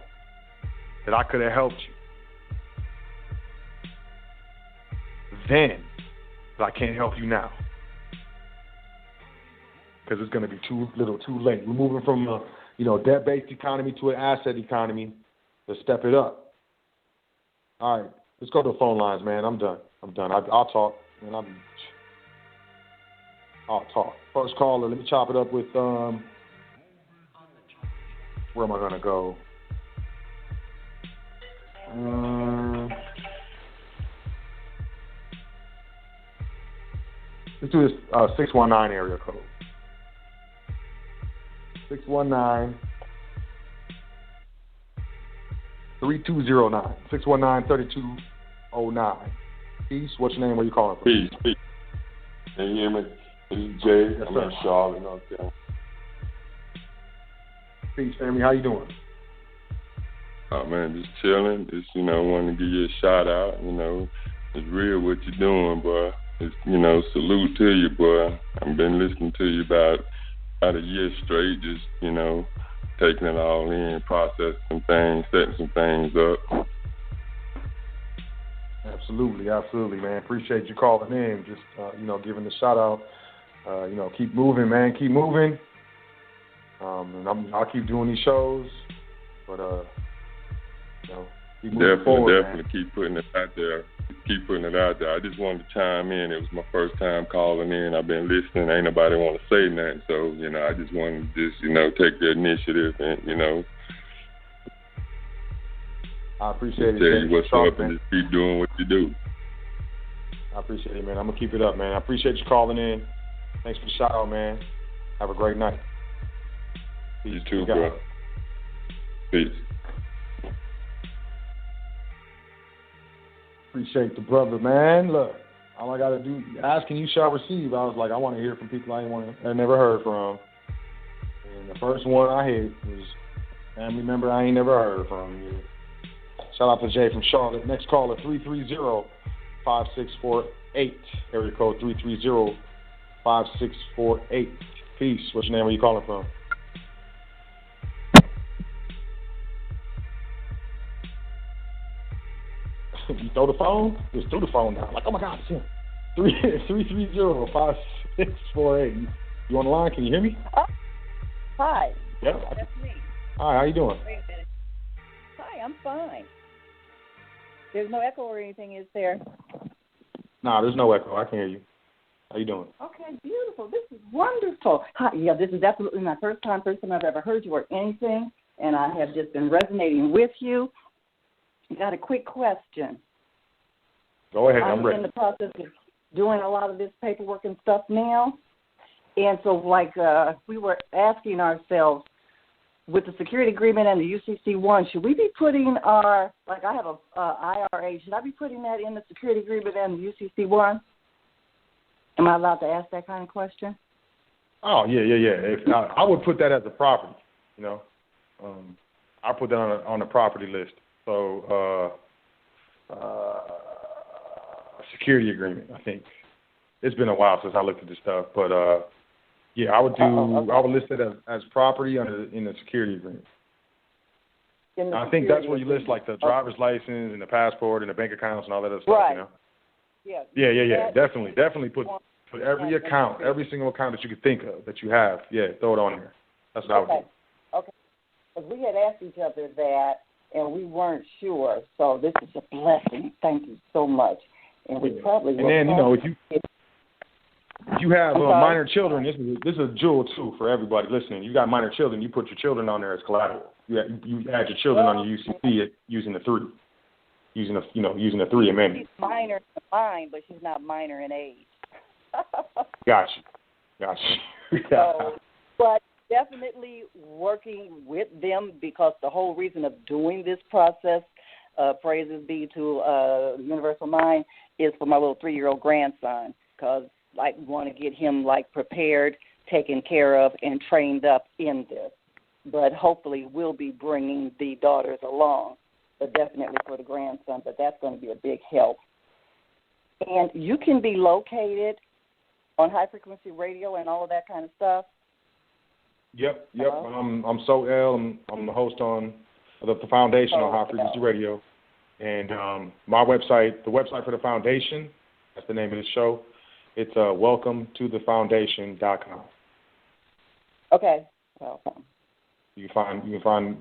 that I could have helped you then, but I can't help you now. Because it's going to be too late. We're moving from a debt-based economy to an asset economy. Let's step it up. All right, let's go to the phone lines, man. I'm done. I'll talk, and I'll talk. First caller, let me chop it up with where am I going to go? Let's do this 619 area code. 619-3209. 619-3209. Peace. What's your name? Where you calling from? Peace. Can you hear me? This is Jay. Yes, I'm sir. in Charlotte, North Carolina. Peace, family. How you doing? Oh, man, just chilling. Just, wanting to give you a shout out. It's real what you're doing, boy. It's, salute to you, boy. I've been listening to you about a year straight, just, taking it all in, processing some things, setting some things up. Absolutely, man. Appreciate you calling in. Just, giving the shout out. Keep moving, man. Keep moving. And I'll keep doing these shows. But, keep moving forward, Definitely keep putting it out there. I just wanted to chime in. It was my first time calling in. I've been listening. Ain't nobody want to say nothing. So, I just wanted to take the initiative and, I appreciate it. Tell you what's up and just keep doing what you do. I appreciate it, man. I'm going to keep it up, man. I appreciate you calling in. Thanks for the shout out, man. Have a great night. Peace. You too, bro. Peace. Appreciate the brother, man. Look, all I got to do, asking you shall receive. I was like, I want to hear from people I never heard from. And the first one I hit was a family member I ain't never heard from. Yeah. Shout out to Jay from Charlotte. Next caller, 330-5648. Area code 330-5648. Peace. What's your name? Where you calling from? You throw the phone? Just threw the phone down. Like, oh my God, it's him. 330-5648. You on the line? Can you hear me? Hi. Yeah. That's me. Hi, how you doing? Wait a minute. Hi, I'm fine. There's no echo or anything, is there? Nah, there's no echo. I can hear you. How you doing? Okay, beautiful. This is wonderful. Hi, yeah, this is absolutely my first time I've ever heard you or anything, and I have just been resonating with you. I got a quick question. Go ahead, I'm ready. In the process of doing a lot of this paperwork and stuff now. And so, like, we were asking ourselves, with the security agreement and the UCC1, should we be putting our, like I have a IRA, should I be putting that in the security agreement and the UCC1? Am I allowed to ask that kind of question? Oh, yeah. I would put that as a property, you know. I put that on a property list. So, security agreement, I think. It's been a while since I looked at this stuff, but yeah, I would list it as property in the security agreement. I think that's where you list like the driver's license and the passport and the bank accounts and all that other stuff, right. You know. Yeah. Definitely put every account, every single account that you could think of that you have. Yeah, throw it on there. That's what I would do. Okay. Because we had asked each other that, and we weren't sure. So this is a blessing. Thank you so much. And we probably. And then if you have minor children, this is a jewel too for everybody listening. You got minor children, you put your children on there as collateral. You add your children on your UCC using the 3, using the 3 amendment. She's minor in mind, but she's not minor in age. Gotcha. So, but definitely working with them, because the whole reason of doing this process, praises be to Universal Mind, is for my little 3-year-old grandson, because I want to get him prepared, taken care of, and trained up in this. But hopefully we'll be bringing the daughters along, but definitely for the grandson. But that's going to be a big help. And you can be located on high frequency radio and all of that kind of stuff. Yep. I'm So L. I'm the host on the foundation on high frequency radio, and my website, the website for the foundation, that's the name of the show. It's welcometothefoundation.com. Okay. Welcome. You can find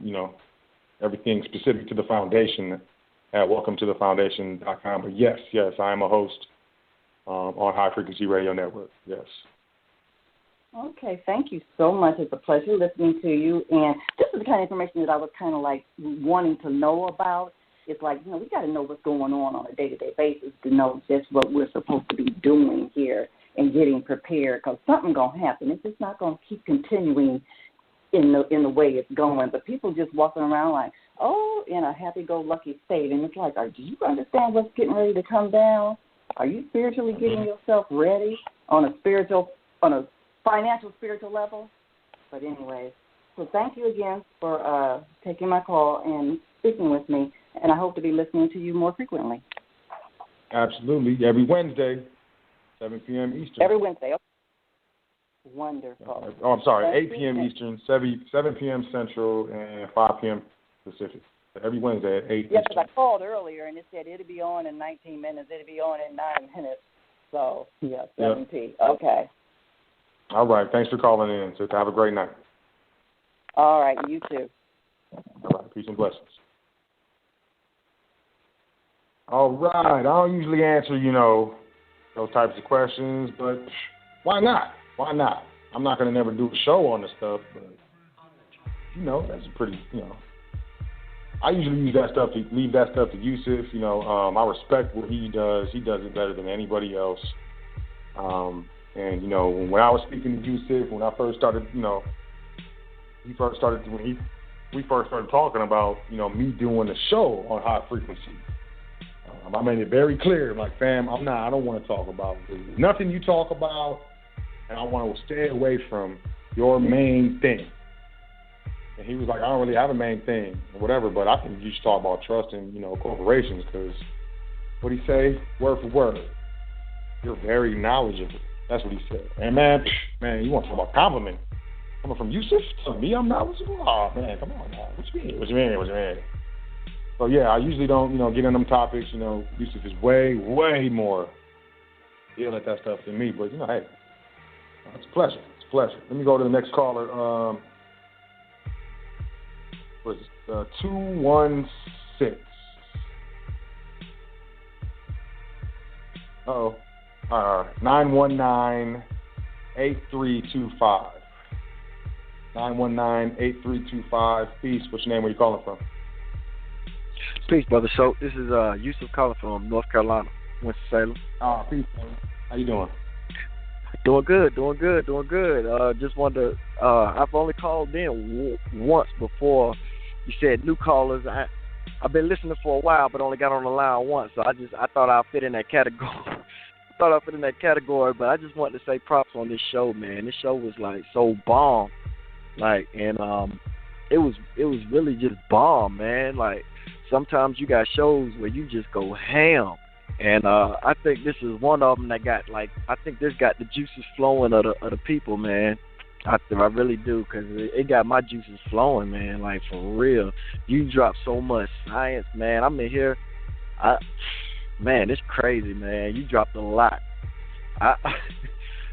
everything specific to the foundation at welcometothefoundation.com. But yes, I am a host on High Frequency Radio Network. Yes. Okay, thank you so much. It's a pleasure listening to you. And this is the kind of information that I was kind of wanting to know about. It's we got to know what's going on a day-to-day basis to know just what we're supposed to be doing here and getting prepared, because something's going to happen. It's just not going to keep continuing in the way it's going. But people just walking around in a happy-go-lucky state. And it's do you understand what's getting ready to come down? Are you spiritually getting yourself ready on a financial spiritual level? But anyway, so thank you again for taking my call and speaking with me. And I hope to be listening to you more frequently. Absolutely. Every Wednesday, 7 p.m. Eastern. Every Wednesday. Okay. Wonderful. Oh, I'm sorry, 8 p.m. Eastern, 7 p.m. Central, and 5 p.m. Pacific. Every Wednesday at 8 Eastern. Yeah, because I called earlier, and it said it'll be on in 19 minutes. It'll be on in 9 minutes. So, 7 p. Okay. All right. Thanks for calling in. So have a great night. All right. You too. All right. Peace and blessings. All right. I don't usually answer, those types of questions, but why not? Why not? I'm not going to never do a show on this stuff, but, that's a pretty, I usually leave that stuff to Yusuf. I respect what he does. He does it better than anybody else. And, when I was speaking to Yusuf, when I first started, when we first started talking about, me doing the show on high frequency, I made it very clear, fam, I don't want to talk about nothing you talk about, and I want to stay away from your main thing. And he was like, I don't really have a main thing or whatever, but I think you should talk about trust in, corporations, because what he say, word for word, you're very knowledgeable. That's what he said. And man, you want to talk about compliment? Coming from Yusuf to me, I'm knowledgeable? Oh, man, come on now. What you mean? So, yeah, I usually don't, get in them topics. Yusuf is way, way more ill at that stuff than me. But, hey, it's a pleasure. Let me go to the next caller. What is it? 216. Uh-oh. 919-8325. 919-8325. Peace. What's your name? Where you calling from? Peace, Brother Sot. This is Yusuf calling from North Carolina, Winston-Salem. Peace, man. How you doing? Doing good. Just wanted to. I've only called in once before. You said new callers. I've been listening for a while, but only got on the line once. So I thought I'd fit in that category. But I just wanted to say props on this show, man. This show was like so bomb, like, and it was really just bomb, man. Like sometimes you got shows where you just go ham, and I think this is one of them that got like I think this got the juices flowing of the people, man. I really do, because it got my juices flowing, man. Like for real, you drop so much science, man. I'm in here. Man, it's crazy, man. You dropped a lot.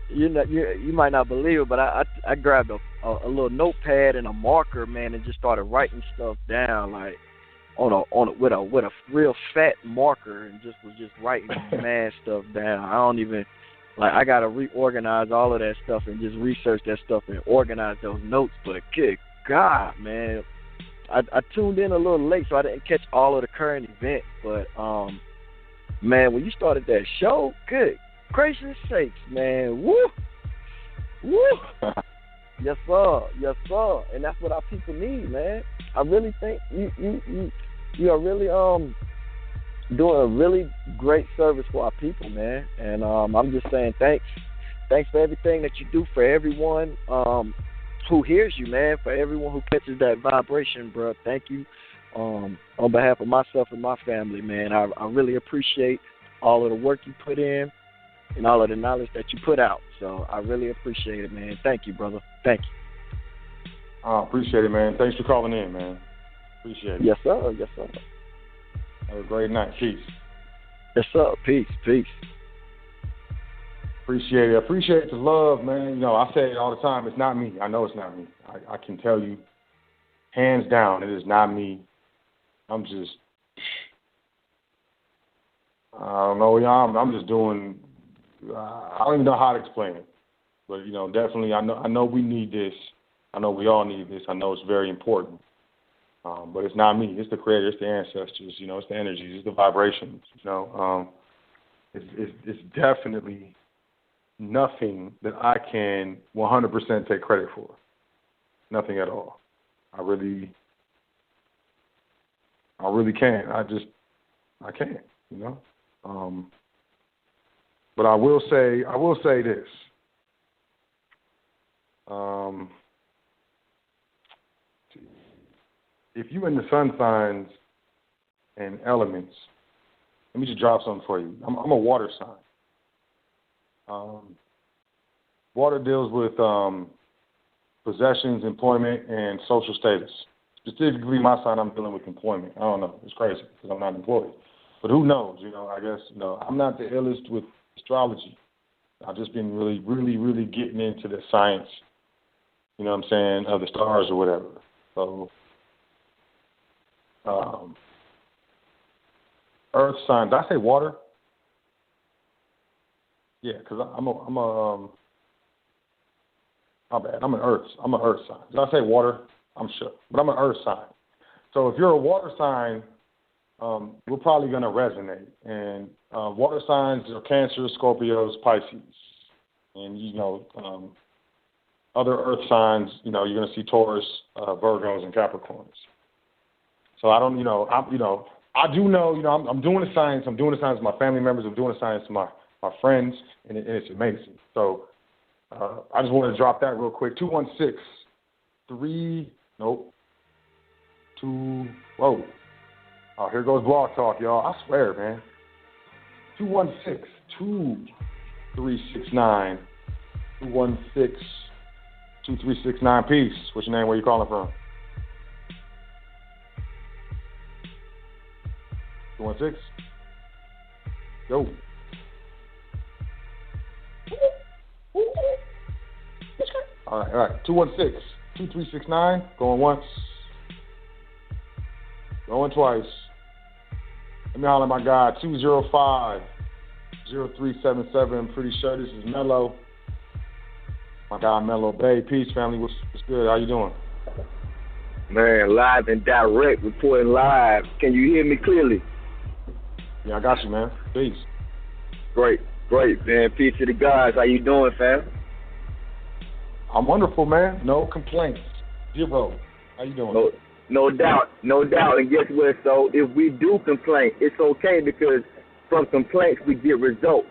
You might not believe it, but I grabbed a little notepad and a marker, man, and just started writing stuff down, like with a real fat marker, and was just writing mad stuff down. I don't even I gotta reorganize all of that stuff and just research that stuff and organize those notes. But good God, man, I tuned in a little late, so I didn't catch all of the current events, but man, when you started that show, good gracious sakes, man, woo. Yes, sir, and that's what our people need, man. I really think you are really doing a really great service for our people, man. And I'm just saying thanks for everything that you do for everyone who hears you, man. For everyone who catches that vibration, bro. Thank you. On behalf of myself and my family, man, I really appreciate all of the work you put in and all of the knowledge that you put out. So I really appreciate it, man. Thank you, brother. Thank you. I appreciate it, man. Thanks for calling in, man. Appreciate it. Yes, sir. Have a great night. Peace. Yes, sir. Peace. Appreciate it. Appreciate the love, man. You know, I say it all the time. It's not me. I know it's not me. I can tell you, hands down, it is not me. I don't know, y'all. I'm just doing. I don't even know how to explain it, but you know, definitely, I know we need this. I know we all need this. I know it's very important. But it's not me. It's the Creator. It's the ancestors. You know, it's the energies. It's the vibrations. You know, it's definitely nothing that I can 100% take credit for. Nothing at all. I really can't. I can't. You know. But I will say this. If you in the sun signs and elements, let me just drop something for you. I'm a water sign. Water deals with possessions, employment, and social status. Specifically, my sign, I'm dealing with employment. I don't know. It's crazy because I'm not employed. But who knows? You know, I guess, you know, I'm not the illest with astrology. I've just been really, really, really getting into the science, you know what I'm saying, of the stars or whatever. So, earth sign. Did I say water? Yeah, because I'm my bad. I'm an earth sign. Did I say water? I'm sure, but I'm an earth sign. So if you're a water sign, we're probably going to resonate. And water signs are Cancer, Scorpios, Pisces, and you know, other earth signs. You know, you're going to see Taurus, Virgos, and Capricorns. So I don't, I do know, I'm doing the science. I'm doing the science with my family members. I'm doing the science with my friends, and it's amazing. So I just wanted to drop that real quick. 216-3, nope, 2, whoa. Oh, here goes Blog Talk, y'all. I swear, man. 216-2369. 216-2369. Peace. What's your name? Where you calling from? 216. Yo. All right. 216-2369. Going once. Going twice. Let me holler at my guy, 205-0377. I'm pretty sure this is Mello. My guy, Mello Bay. Peace, family. What's good? How you doing? Man, live and direct, reporting live. Can you hear me clearly? Yeah, I got you, man. Peace. Great. Great, man. Peace to the guys. How you doing, fam? I'm wonderful, man. No complaints. Zero. How you doing? No doubt. And guess what? So if we do complain, it's okay because from complaints we get results.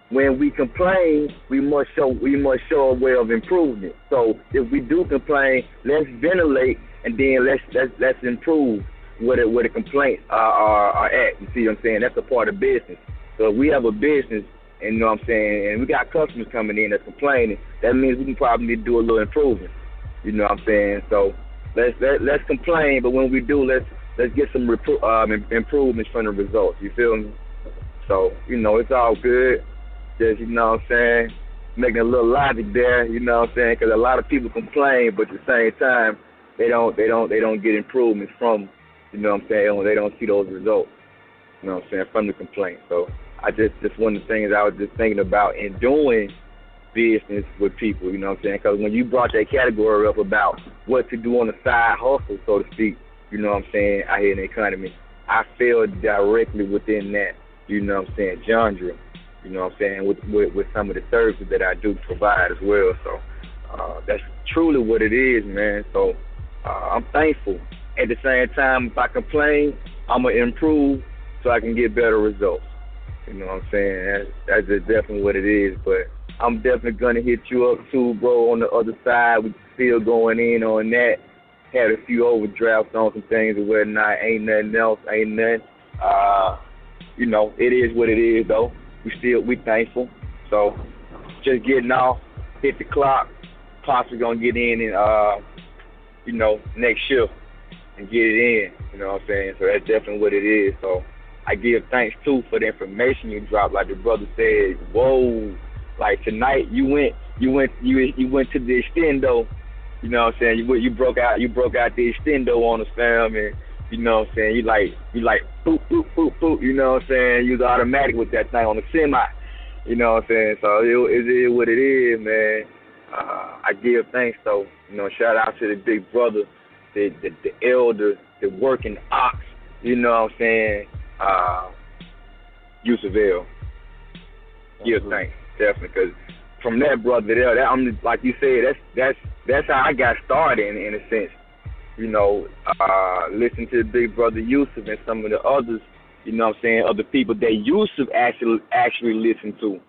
When we complain, we must show a way of improvement. So if we do complain, let's ventilate and then let's improve where the complaints are at. You see what I'm saying? That's a part of business. So if we have a business, and you know what I'm saying, and we got customers coming in that's complaining, that means we can probably need to do a little improvement. You know what I'm saying? So let's complain, but when we do, let's get some improvements from the results. You feel me? So it's all good. Just you know what I'm saying, making a little logic there. You know what I'm saying? Because a lot of people complain, but at the same time, they don't get improvements from. You know what I'm saying? They don't see those results. You know what I'm saying, from the complaint. So I just one of the things I was just thinking about in doing business with people, you know what I'm saying? Because when you brought that category up about what to do on the side hustle, so to speak, you know what I'm saying, out here in the economy, I fell directly within that, you know what I'm saying, genre, you know what I'm saying, with some of the services that I do provide as well. So that's truly what it is, man. So I'm thankful. At the same time, if I complain, I'm going to improve so I can get better results. You know what I'm saying? That's just definitely what it is. But I'm definitely going to hit you up too, bro, on the other side. We're still going in on that. Had a few overdrafts on some things and whatnot. Ain't nothing else. Ain't nothing. It is what it is, though. We thankful. So just getting off, hit the clock. Possibly going to get in and, next shift and get it in. You know what I'm saying? So that's definitely what it is. So I give thanks, too, for the information you dropped. Like the brother said, whoa, like tonight you went to the extendo. You know what I'm saying? You broke out the extendo on us, fam, and you know what I'm saying? You like boop, boop, boop, boop, you know what I'm saying? You was automatic with that thing on the semi. You know what I'm saying? So it is what it is, man. I give thanks, though. Shout out to the big brother, the elder, the working ox, you know what I'm saying? Yusuf L. Give thanks, definitely, because from that brother there, I'm just, like you said, that's how I got started in a sense. Listening to the big brother Yusuf and some of the others, you know what I'm saying, other people that Yusuf actually listened to,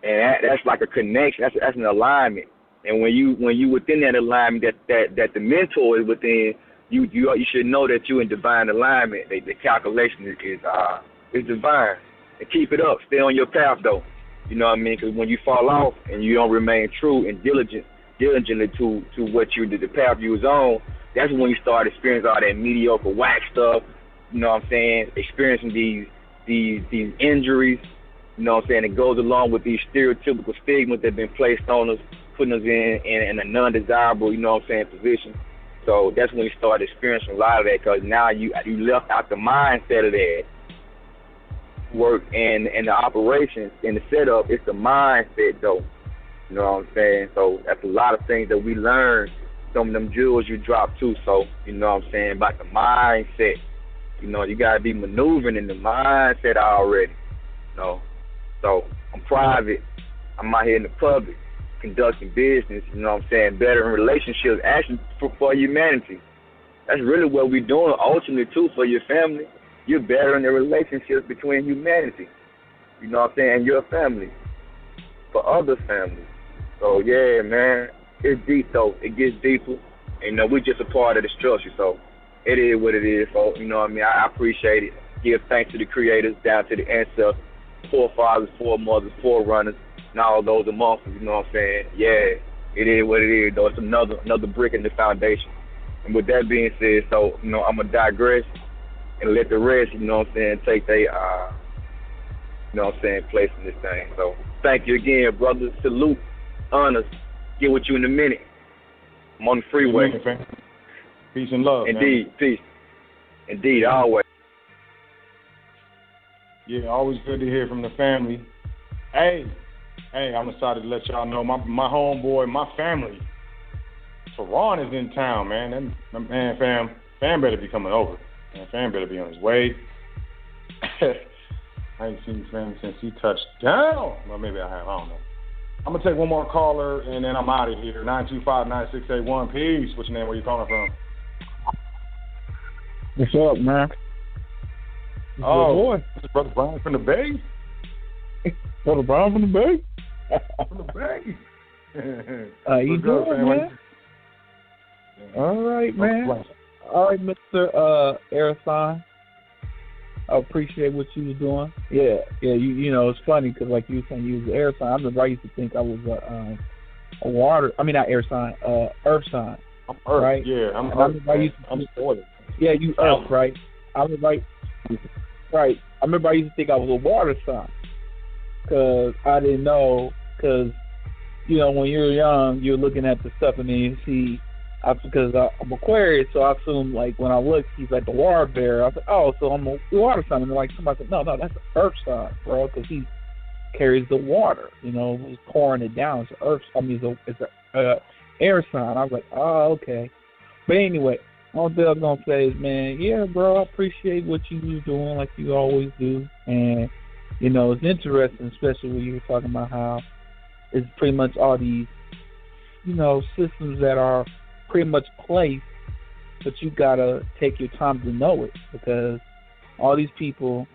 and that's like a connection. That's an alignment. And when you within that alignment, that the mentor is within, you should know that you're in divine alignment. The calculation is divine. And keep it up. Stay on your path, though. You know what I mean? Because when you fall off and you don't remain true and diligently to what the path you was on, that's when you start experiencing all that mediocre whack stuff. You know what I'm saying? Experiencing these injuries. You know what I'm saying? It goes along with these stereotypical stigmas that have been placed on us, putting us in a non-desirable, you know what I'm saying, position. So that's when you start experiencing a lot of that, because now you left out the mindset of that work and the operations and the setup. It's the mindset, though. You know what I'm saying? So that's a lot of things that we learn. Some of them jewels you drop, too. So, you know what I'm saying, about the mindset. You got to be maneuvering in the mindset already. So I'm private. I'm out here in the public, conducting business, you know what I'm saying, bettering relationships, actually for humanity. That's really what we're doing ultimately, too, for your family. You're bettering the relationships between humanity, you know what I'm saying, and your family, for other families. So, yeah, man, it's deep, though. It gets deeper. And, we're just a part of the structure, so it is what it is, folks. You know what I mean? I appreciate it. Give thanks to the creators, down to the ancestors, forefathers, foremothers, forerunners, and all those amongst us, you know what I'm saying? Yeah, it is what it is, though. It's another brick in the foundation. And with that being said, so, I'm going to digress and let the rest, you know what I'm saying, take their, you know what I'm saying, place in this thing. So thank you again, brother. Salute, honors. Get with you in a minute. I'm on the freeway. Peace and love, Indeed, man. Peace. Indeed, always. Yeah, always good to hear from the family. Hey, I'm excited to let y'all know my homeboy, my family, Teron is in town, man. Man, fam better be coming over. Man, fam better be on his way. I I ain't seen family since he touched down. Well, maybe I have. I don't know. I'm going to take one more caller, and then I'm out of here. 925-9681. Peace. What's your name? Where you calling from? What's up, man? Boy. This is Brother Brian from the Bay. Brother Brian from the Bay? From the Bay. How you doing, man? All right, man. All right, Mr. Arison. I appreciate what you was doing. Yeah. You know, it's funny because like you were saying, you was an air sign. I remember I used to think I was a water. I mean, not air sign, earth sign. I'm earth. Right? Yeah, I'm earth. I'm soil. Yeah, you earth, right? I was like, right. I remember I used to think I was a water sign because I didn't know. Because you know, when you're young, you're looking at the stuff and then you see. Because I'm Aquarius, so I assume, like, when I look, he's like the water bearer. I said, oh, so I'm a water sign. And like, somebody said, no, that's an earth sign, bro, because he carries the water, you know, he's pouring it down. It's an earth, I mean, it's an air sign. I was like, oh, okay. But anyway, all I was going to say is, man, yeah, bro, I appreciate what you was doing like you always do. And, you know, it's interesting, especially when you were talking about how it's pretty much all these, you know, systems that are pretty much placed, but you gotta take your time to know it because all these people,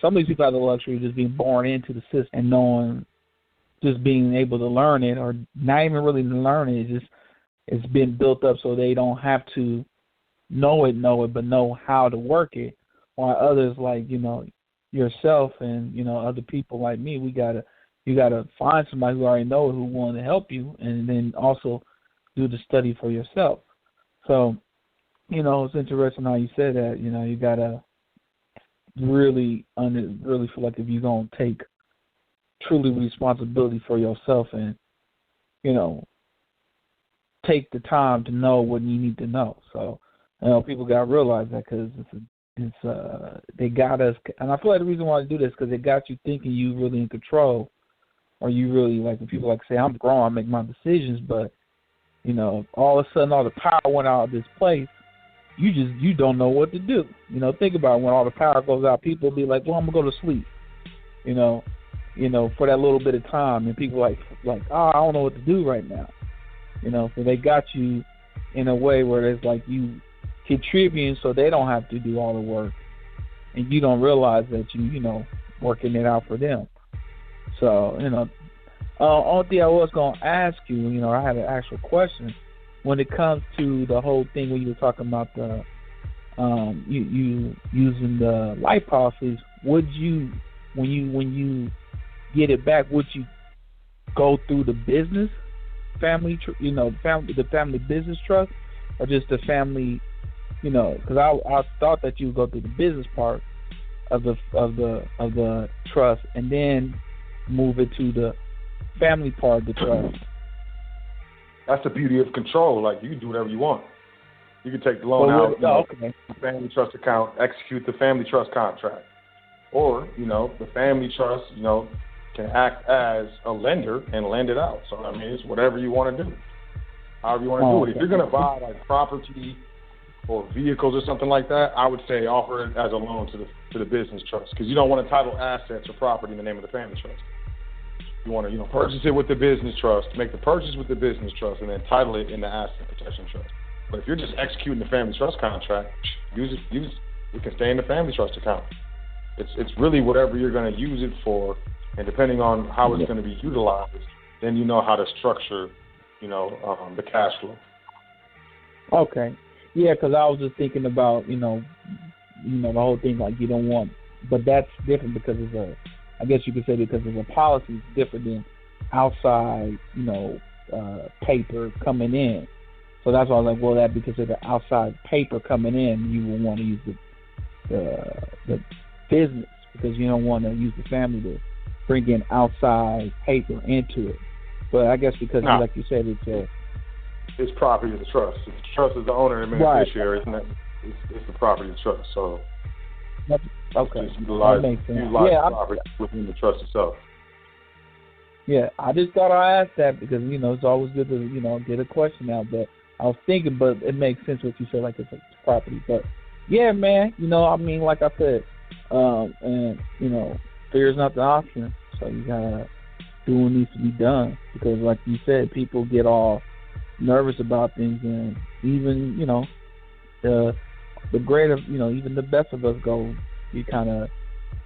some of these people have the luxury of just being born into the system and knowing, just being able to learn it, or not even really learn it. It's been built up so they don't have to know it, but know how to work it. While others like, you know, yourself and, you know, other people like me, you gotta find somebody who already knows who want to help you, and then also do the study for yourself. So, you know, it's interesting how you said that. You know, you gotta really feel like if you're gonna take truly responsibility for yourself and, you know, take the time to know what you need to know. So, you know, people gotta realize that because they got us, and I feel like the reason why they do this is because they got you thinking you really in control, or you really, like when people like say, I'm grown, I make my decisions, but you know, all of a sudden all the power went out of this place, you don't know what to do. You know, think about it, when all the power goes out, people be like, well, I'm going to go to sleep, you know, for that little bit of time. And people like, oh, I don't know what to do right now. You know, so they got you in a way where it's like you contributing so they don't have to do all the work. And you don't realize that you know, working it out for them. So, you know, only thing I was going to ask you, you know, I had an actual question. When it comes to the whole thing when you were talking about the you using the life policies, would you, when you get it back, would you go through the business family, the family business trust, or just the family, you know? Because I thought that you would go through the business part of the trust and then move it to the family part of the trust. That's the beauty of control. Like, you can do whatever you want. You can take the loan out, okay, family trust account, execute the family trust contract. Or, you know, the family trust, you know, can act as a lender and lend it out. So, I mean, it's whatever you want to do. However you want to do it. If you're going to buy, like, property or vehicles or something like that, I would say offer it as a loan to the business trust, because you don't want to title assets or property in the name of the family trust. You want to, you know, purchase it with the business trust, make the purchase with the business trust, and then title it in the asset protection trust. But if you're just executing the family trust contract, use it. It can stay in the family trust account. It's really whatever you're going to use it for, and depending on how it's going to be utilized, then you know how to structure, you know, the cash flow. Okay. Yeah, because I was just thinking about, you know, the whole thing, like, you don't want, but that's different because it's I guess you could say because of the policy is different than outside, you know, paper coming in. So that's why I was like, well, that'd be considered outside paper coming in. You would want to use the business, because you don't want to use the family to bring in outside paper into it. But I guess because, like you said, it's property of the trust. If the trust is the owner and beneficiary, right, it's the property of the trust. So okay, utilize that makes sense. The property within the trust itself. Yeah, I just thought I asked that because, you know, it's always good to, you know, get a question out. But I was thinking, but it makes sense what you said, like it's property. But yeah, man, you know, I mean, like I said, and you know, fear is not the option. So you gotta do what needs to be done, because, like you said, people get all nervous about things, and even the greater, even the best of us go, you kind of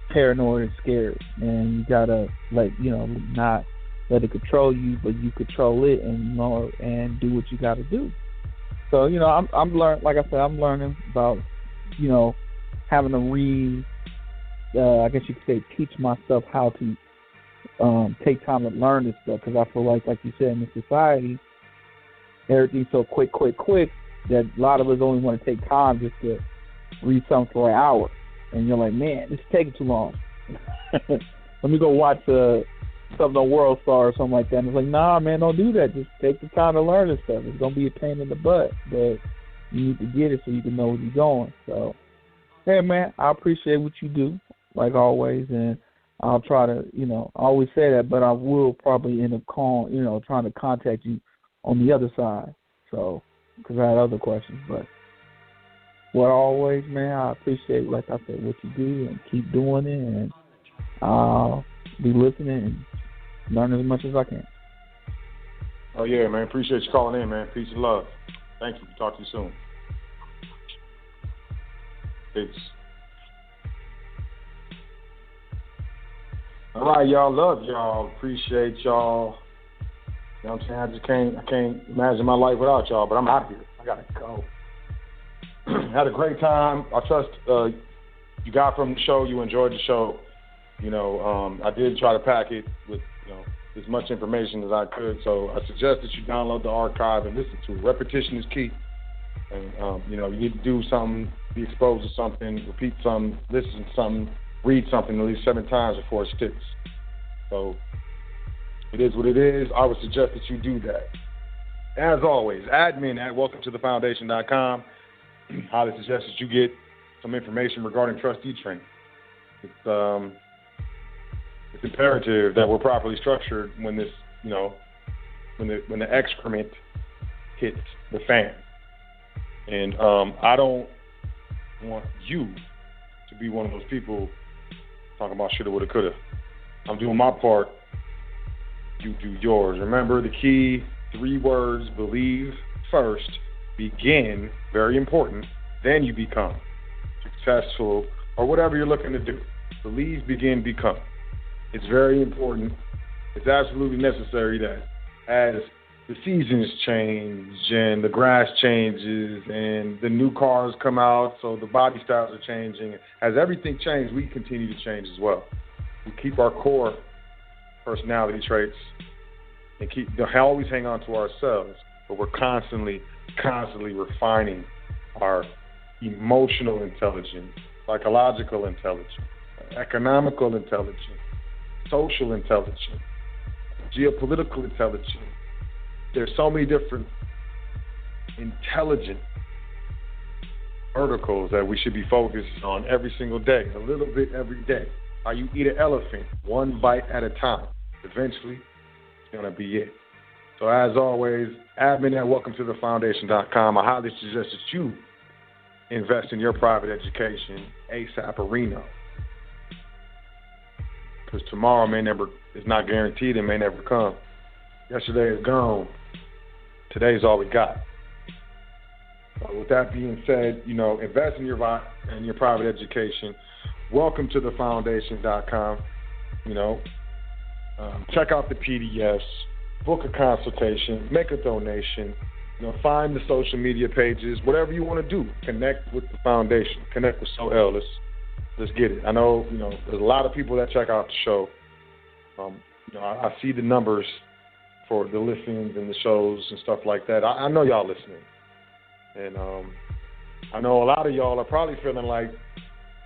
paranoid and scared, and you gotta not let it control you, but you control it, and and do what you gotta do. So I'm learning about having to read. I guess you could say teach myself how to take time to learn this stuff, because I feel like you said, in this society, everything's so quick that a lot of us only want to take time just to read something for an hour, and you're like, man, this is taking too long. Let me go watch something on World Star or something like that. And it's like, nah, man, don't do that. Just take the time to learn this stuff. It's gonna be a pain in the butt, but you need to get it so you can know where you're going. So, hey, man, I appreciate what you do, like always, and I'll try to, I always say that, but I will probably end up calling, trying to contact you on the other side. So, because I had other questions, but what always, man, I appreciate, like I said, what you do, and keep doing it, and I'll be listening and learn as much as I can. Oh, yeah, man. Appreciate you calling in, man. Peace and love. Thank you. Talk to you soon. Peace. All right, y'all. Love y'all. Appreciate y'all. You know what I'm saying? I can't imagine my life without y'all, but I'm out of here. I got to go. Had a great time. I trust you got from the show. You enjoyed the show. I did try to pack it with, as much information as I could. So I suggest that you download the archive and listen to it. Repetition is key. And, you need to do something, be exposed to something, repeat something, listen to something, read something at least 7 times before it sticks. So it is what it is. I would suggest that you do that. As always, admin at welcometothefoundation.com. Highly suggest that you get some information regarding trustee training. It's imperative that we're properly structured when this, when the excrement hits the fan. And I don't want you to be one of those people talking about shoulda, woulda, coulda. I'm doing my part. You do yours. Remember the key 3 words: believe first, begin, very important, then you become successful or whatever you're looking to do. Believe, begin, become. It's very important. It's absolutely necessary that as the seasons change and the grass changes and the new cars come out, so the body styles are changing. As everything changes, we continue to change as well. We keep our core personality traits and always hang on to ourselves, but we're constantly refining our emotional intelligence, psychological intelligence, economical intelligence, social intelligence, geopolitical intelligence. There's so many different intelligent verticals that we should be focused on every single day, a little bit every day. How you eat an elephant, 1 bite at a time. Eventually, it's going to be it. So as always, admin at welcometothefoundation.com. I highly suggest that you invest in your private education ASAP. Because tomorrow is not guaranteed and may never come. Yesterday is gone. Today's all we got. So with that being said, invest in your private education. Welcome to thefoundation.com. Check out the PDFs, book a consultation, make a donation, find the social media pages, whatever you want to do. Connect with the foundation. Connect with SoL. Let's get it. I know, there's a lot of people that check out the show. I see the numbers for the listings and the shows and stuff like that. I know y'all listening. And I know a lot of y'all are probably feeling like,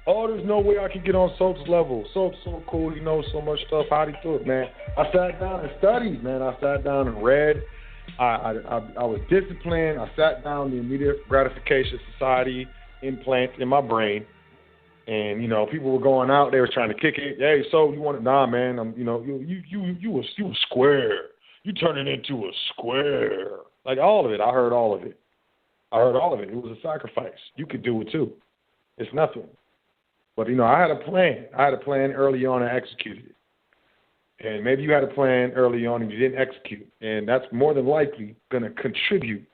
oh, there's no way I can get on Sot's level. Sot's so cool. He knows so much stuff. How'd he do it, man? I sat down and studied, man. I sat down and read. I was disciplined. I sat down the immediate gratification society implant in my brain. And, people were going out. They were trying to kick it. Hey, so you want to? Nah, man. You were square. You turned it into a square. Like all of it. I heard all of it. It was a sacrifice. You could do it too. It's nothing. But, I had a plan. I had a plan early on and executed it. And maybe you had a plan early on and you didn't execute. And that's more than likely going to contribute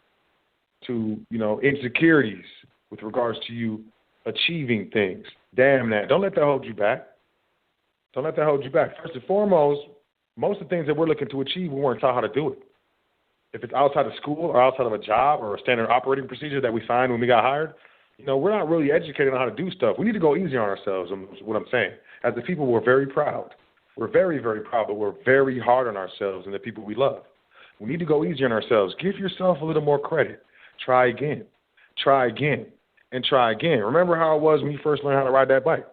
to, insecurities with regards to you achieving things. Damn that. Don't let that hold you back. Don't let that hold you back. First and foremost, most of the things that we're looking to achieve, we weren't taught how to do it. If it's outside of school or outside of a job or a standard operating procedure that we signed when we got hired, we're not really educated on how to do stuff. We need to go easy on ourselves, is what I'm saying. As the people, we're very proud. We're very, very proud, but we're very hard on ourselves and the people we love. We need to go easy on ourselves. Give yourself a little more credit. Try again. Try again. And try again. Remember how it was when you first learned how to ride that bike?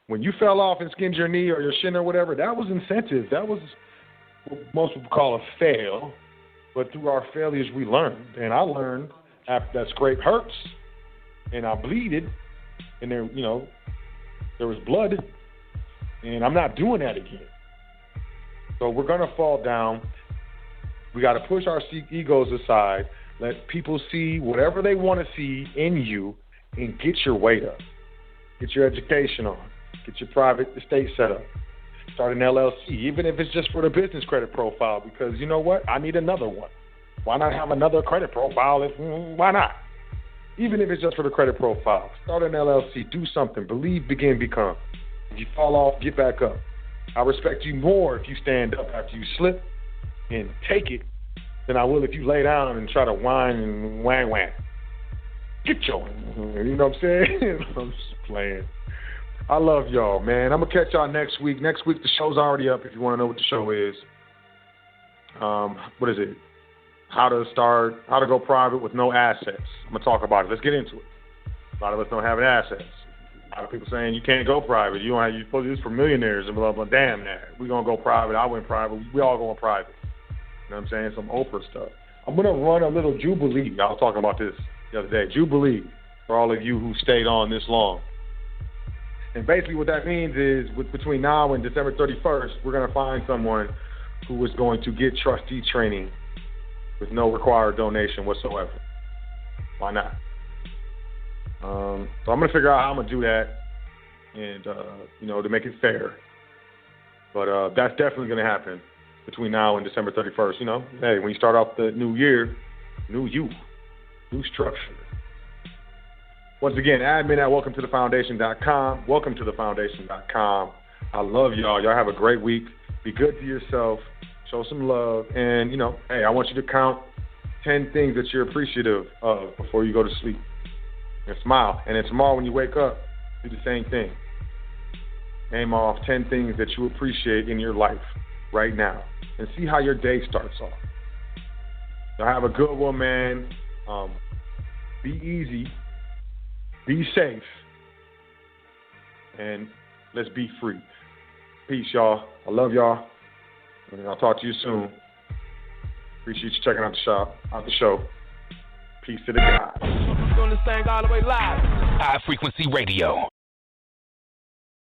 When you fell off and skinned your knee or your shin or whatever, that was incentive. That was what most people call a fail. But through our failures, we learned. And I learned after that scrape hurts and I bleeded and there was blood. And I'm not doing that again. So we're going to fall down. We got to push our egos aside. Let people see whatever they want to see in you and get your weight up. Get your education on. Get your private estate set up. Start an LLC, even if it's just for the business credit profile, because you know what? I need another one. Why not have another credit profile? Why not? Even if it's just for the credit profile. Start an LLC. Do something. Believe, begin, become. If you fall off, get back up. I respect you more if you stand up after you slip and take it than I will if you lay down and try to whine and wang. Get your, you know what I'm saying? I'm just playing. I love y'all, man. I'm going to catch y'all next week. Next week, the show's already up if you want to know what the show is. What is it? How to go private with no assets. I'm going to talk about it. Let's get into it. A lot of us don't have assets. A lot of people saying you can't go private. You're supposed to do this for millionaires and blah, blah, blah. Damn that. We're going to go private. I went private. We all going private. You know what I'm saying? Some Oprah stuff. I'm going to run a little Jubilee. I was talking about this the other day. Jubilee for all of you who stayed on this long. And basically what that means is between now and December 31st, we're going to find someone who is going to get trustee training with no required donation whatsoever. Why not? So I'm going to figure out how I'm going to do that and, to make it fair. But that's definitely going to happen between now and December 31st. Hey, when you start off the new year, new you, new structure. Once again, admin at welcometothefoundation.com. Welcometothefoundation.com. I love y'all. Y'all have a great week. Be good to yourself. Show some love. And, hey, I want you to count 10 things that you're appreciative of before you go to sleep. And smile. And then tomorrow when you wake up, do the same thing. Name off 10 things that you appreciate in your life right now. And see how your day starts off. Y'all have a good one, man. Be easy. Be safe, and let's be free. Peace, y'all. I love y'all, and I'll talk to you soon. Appreciate you checking out the show. Peace to the guys. High frequency radio.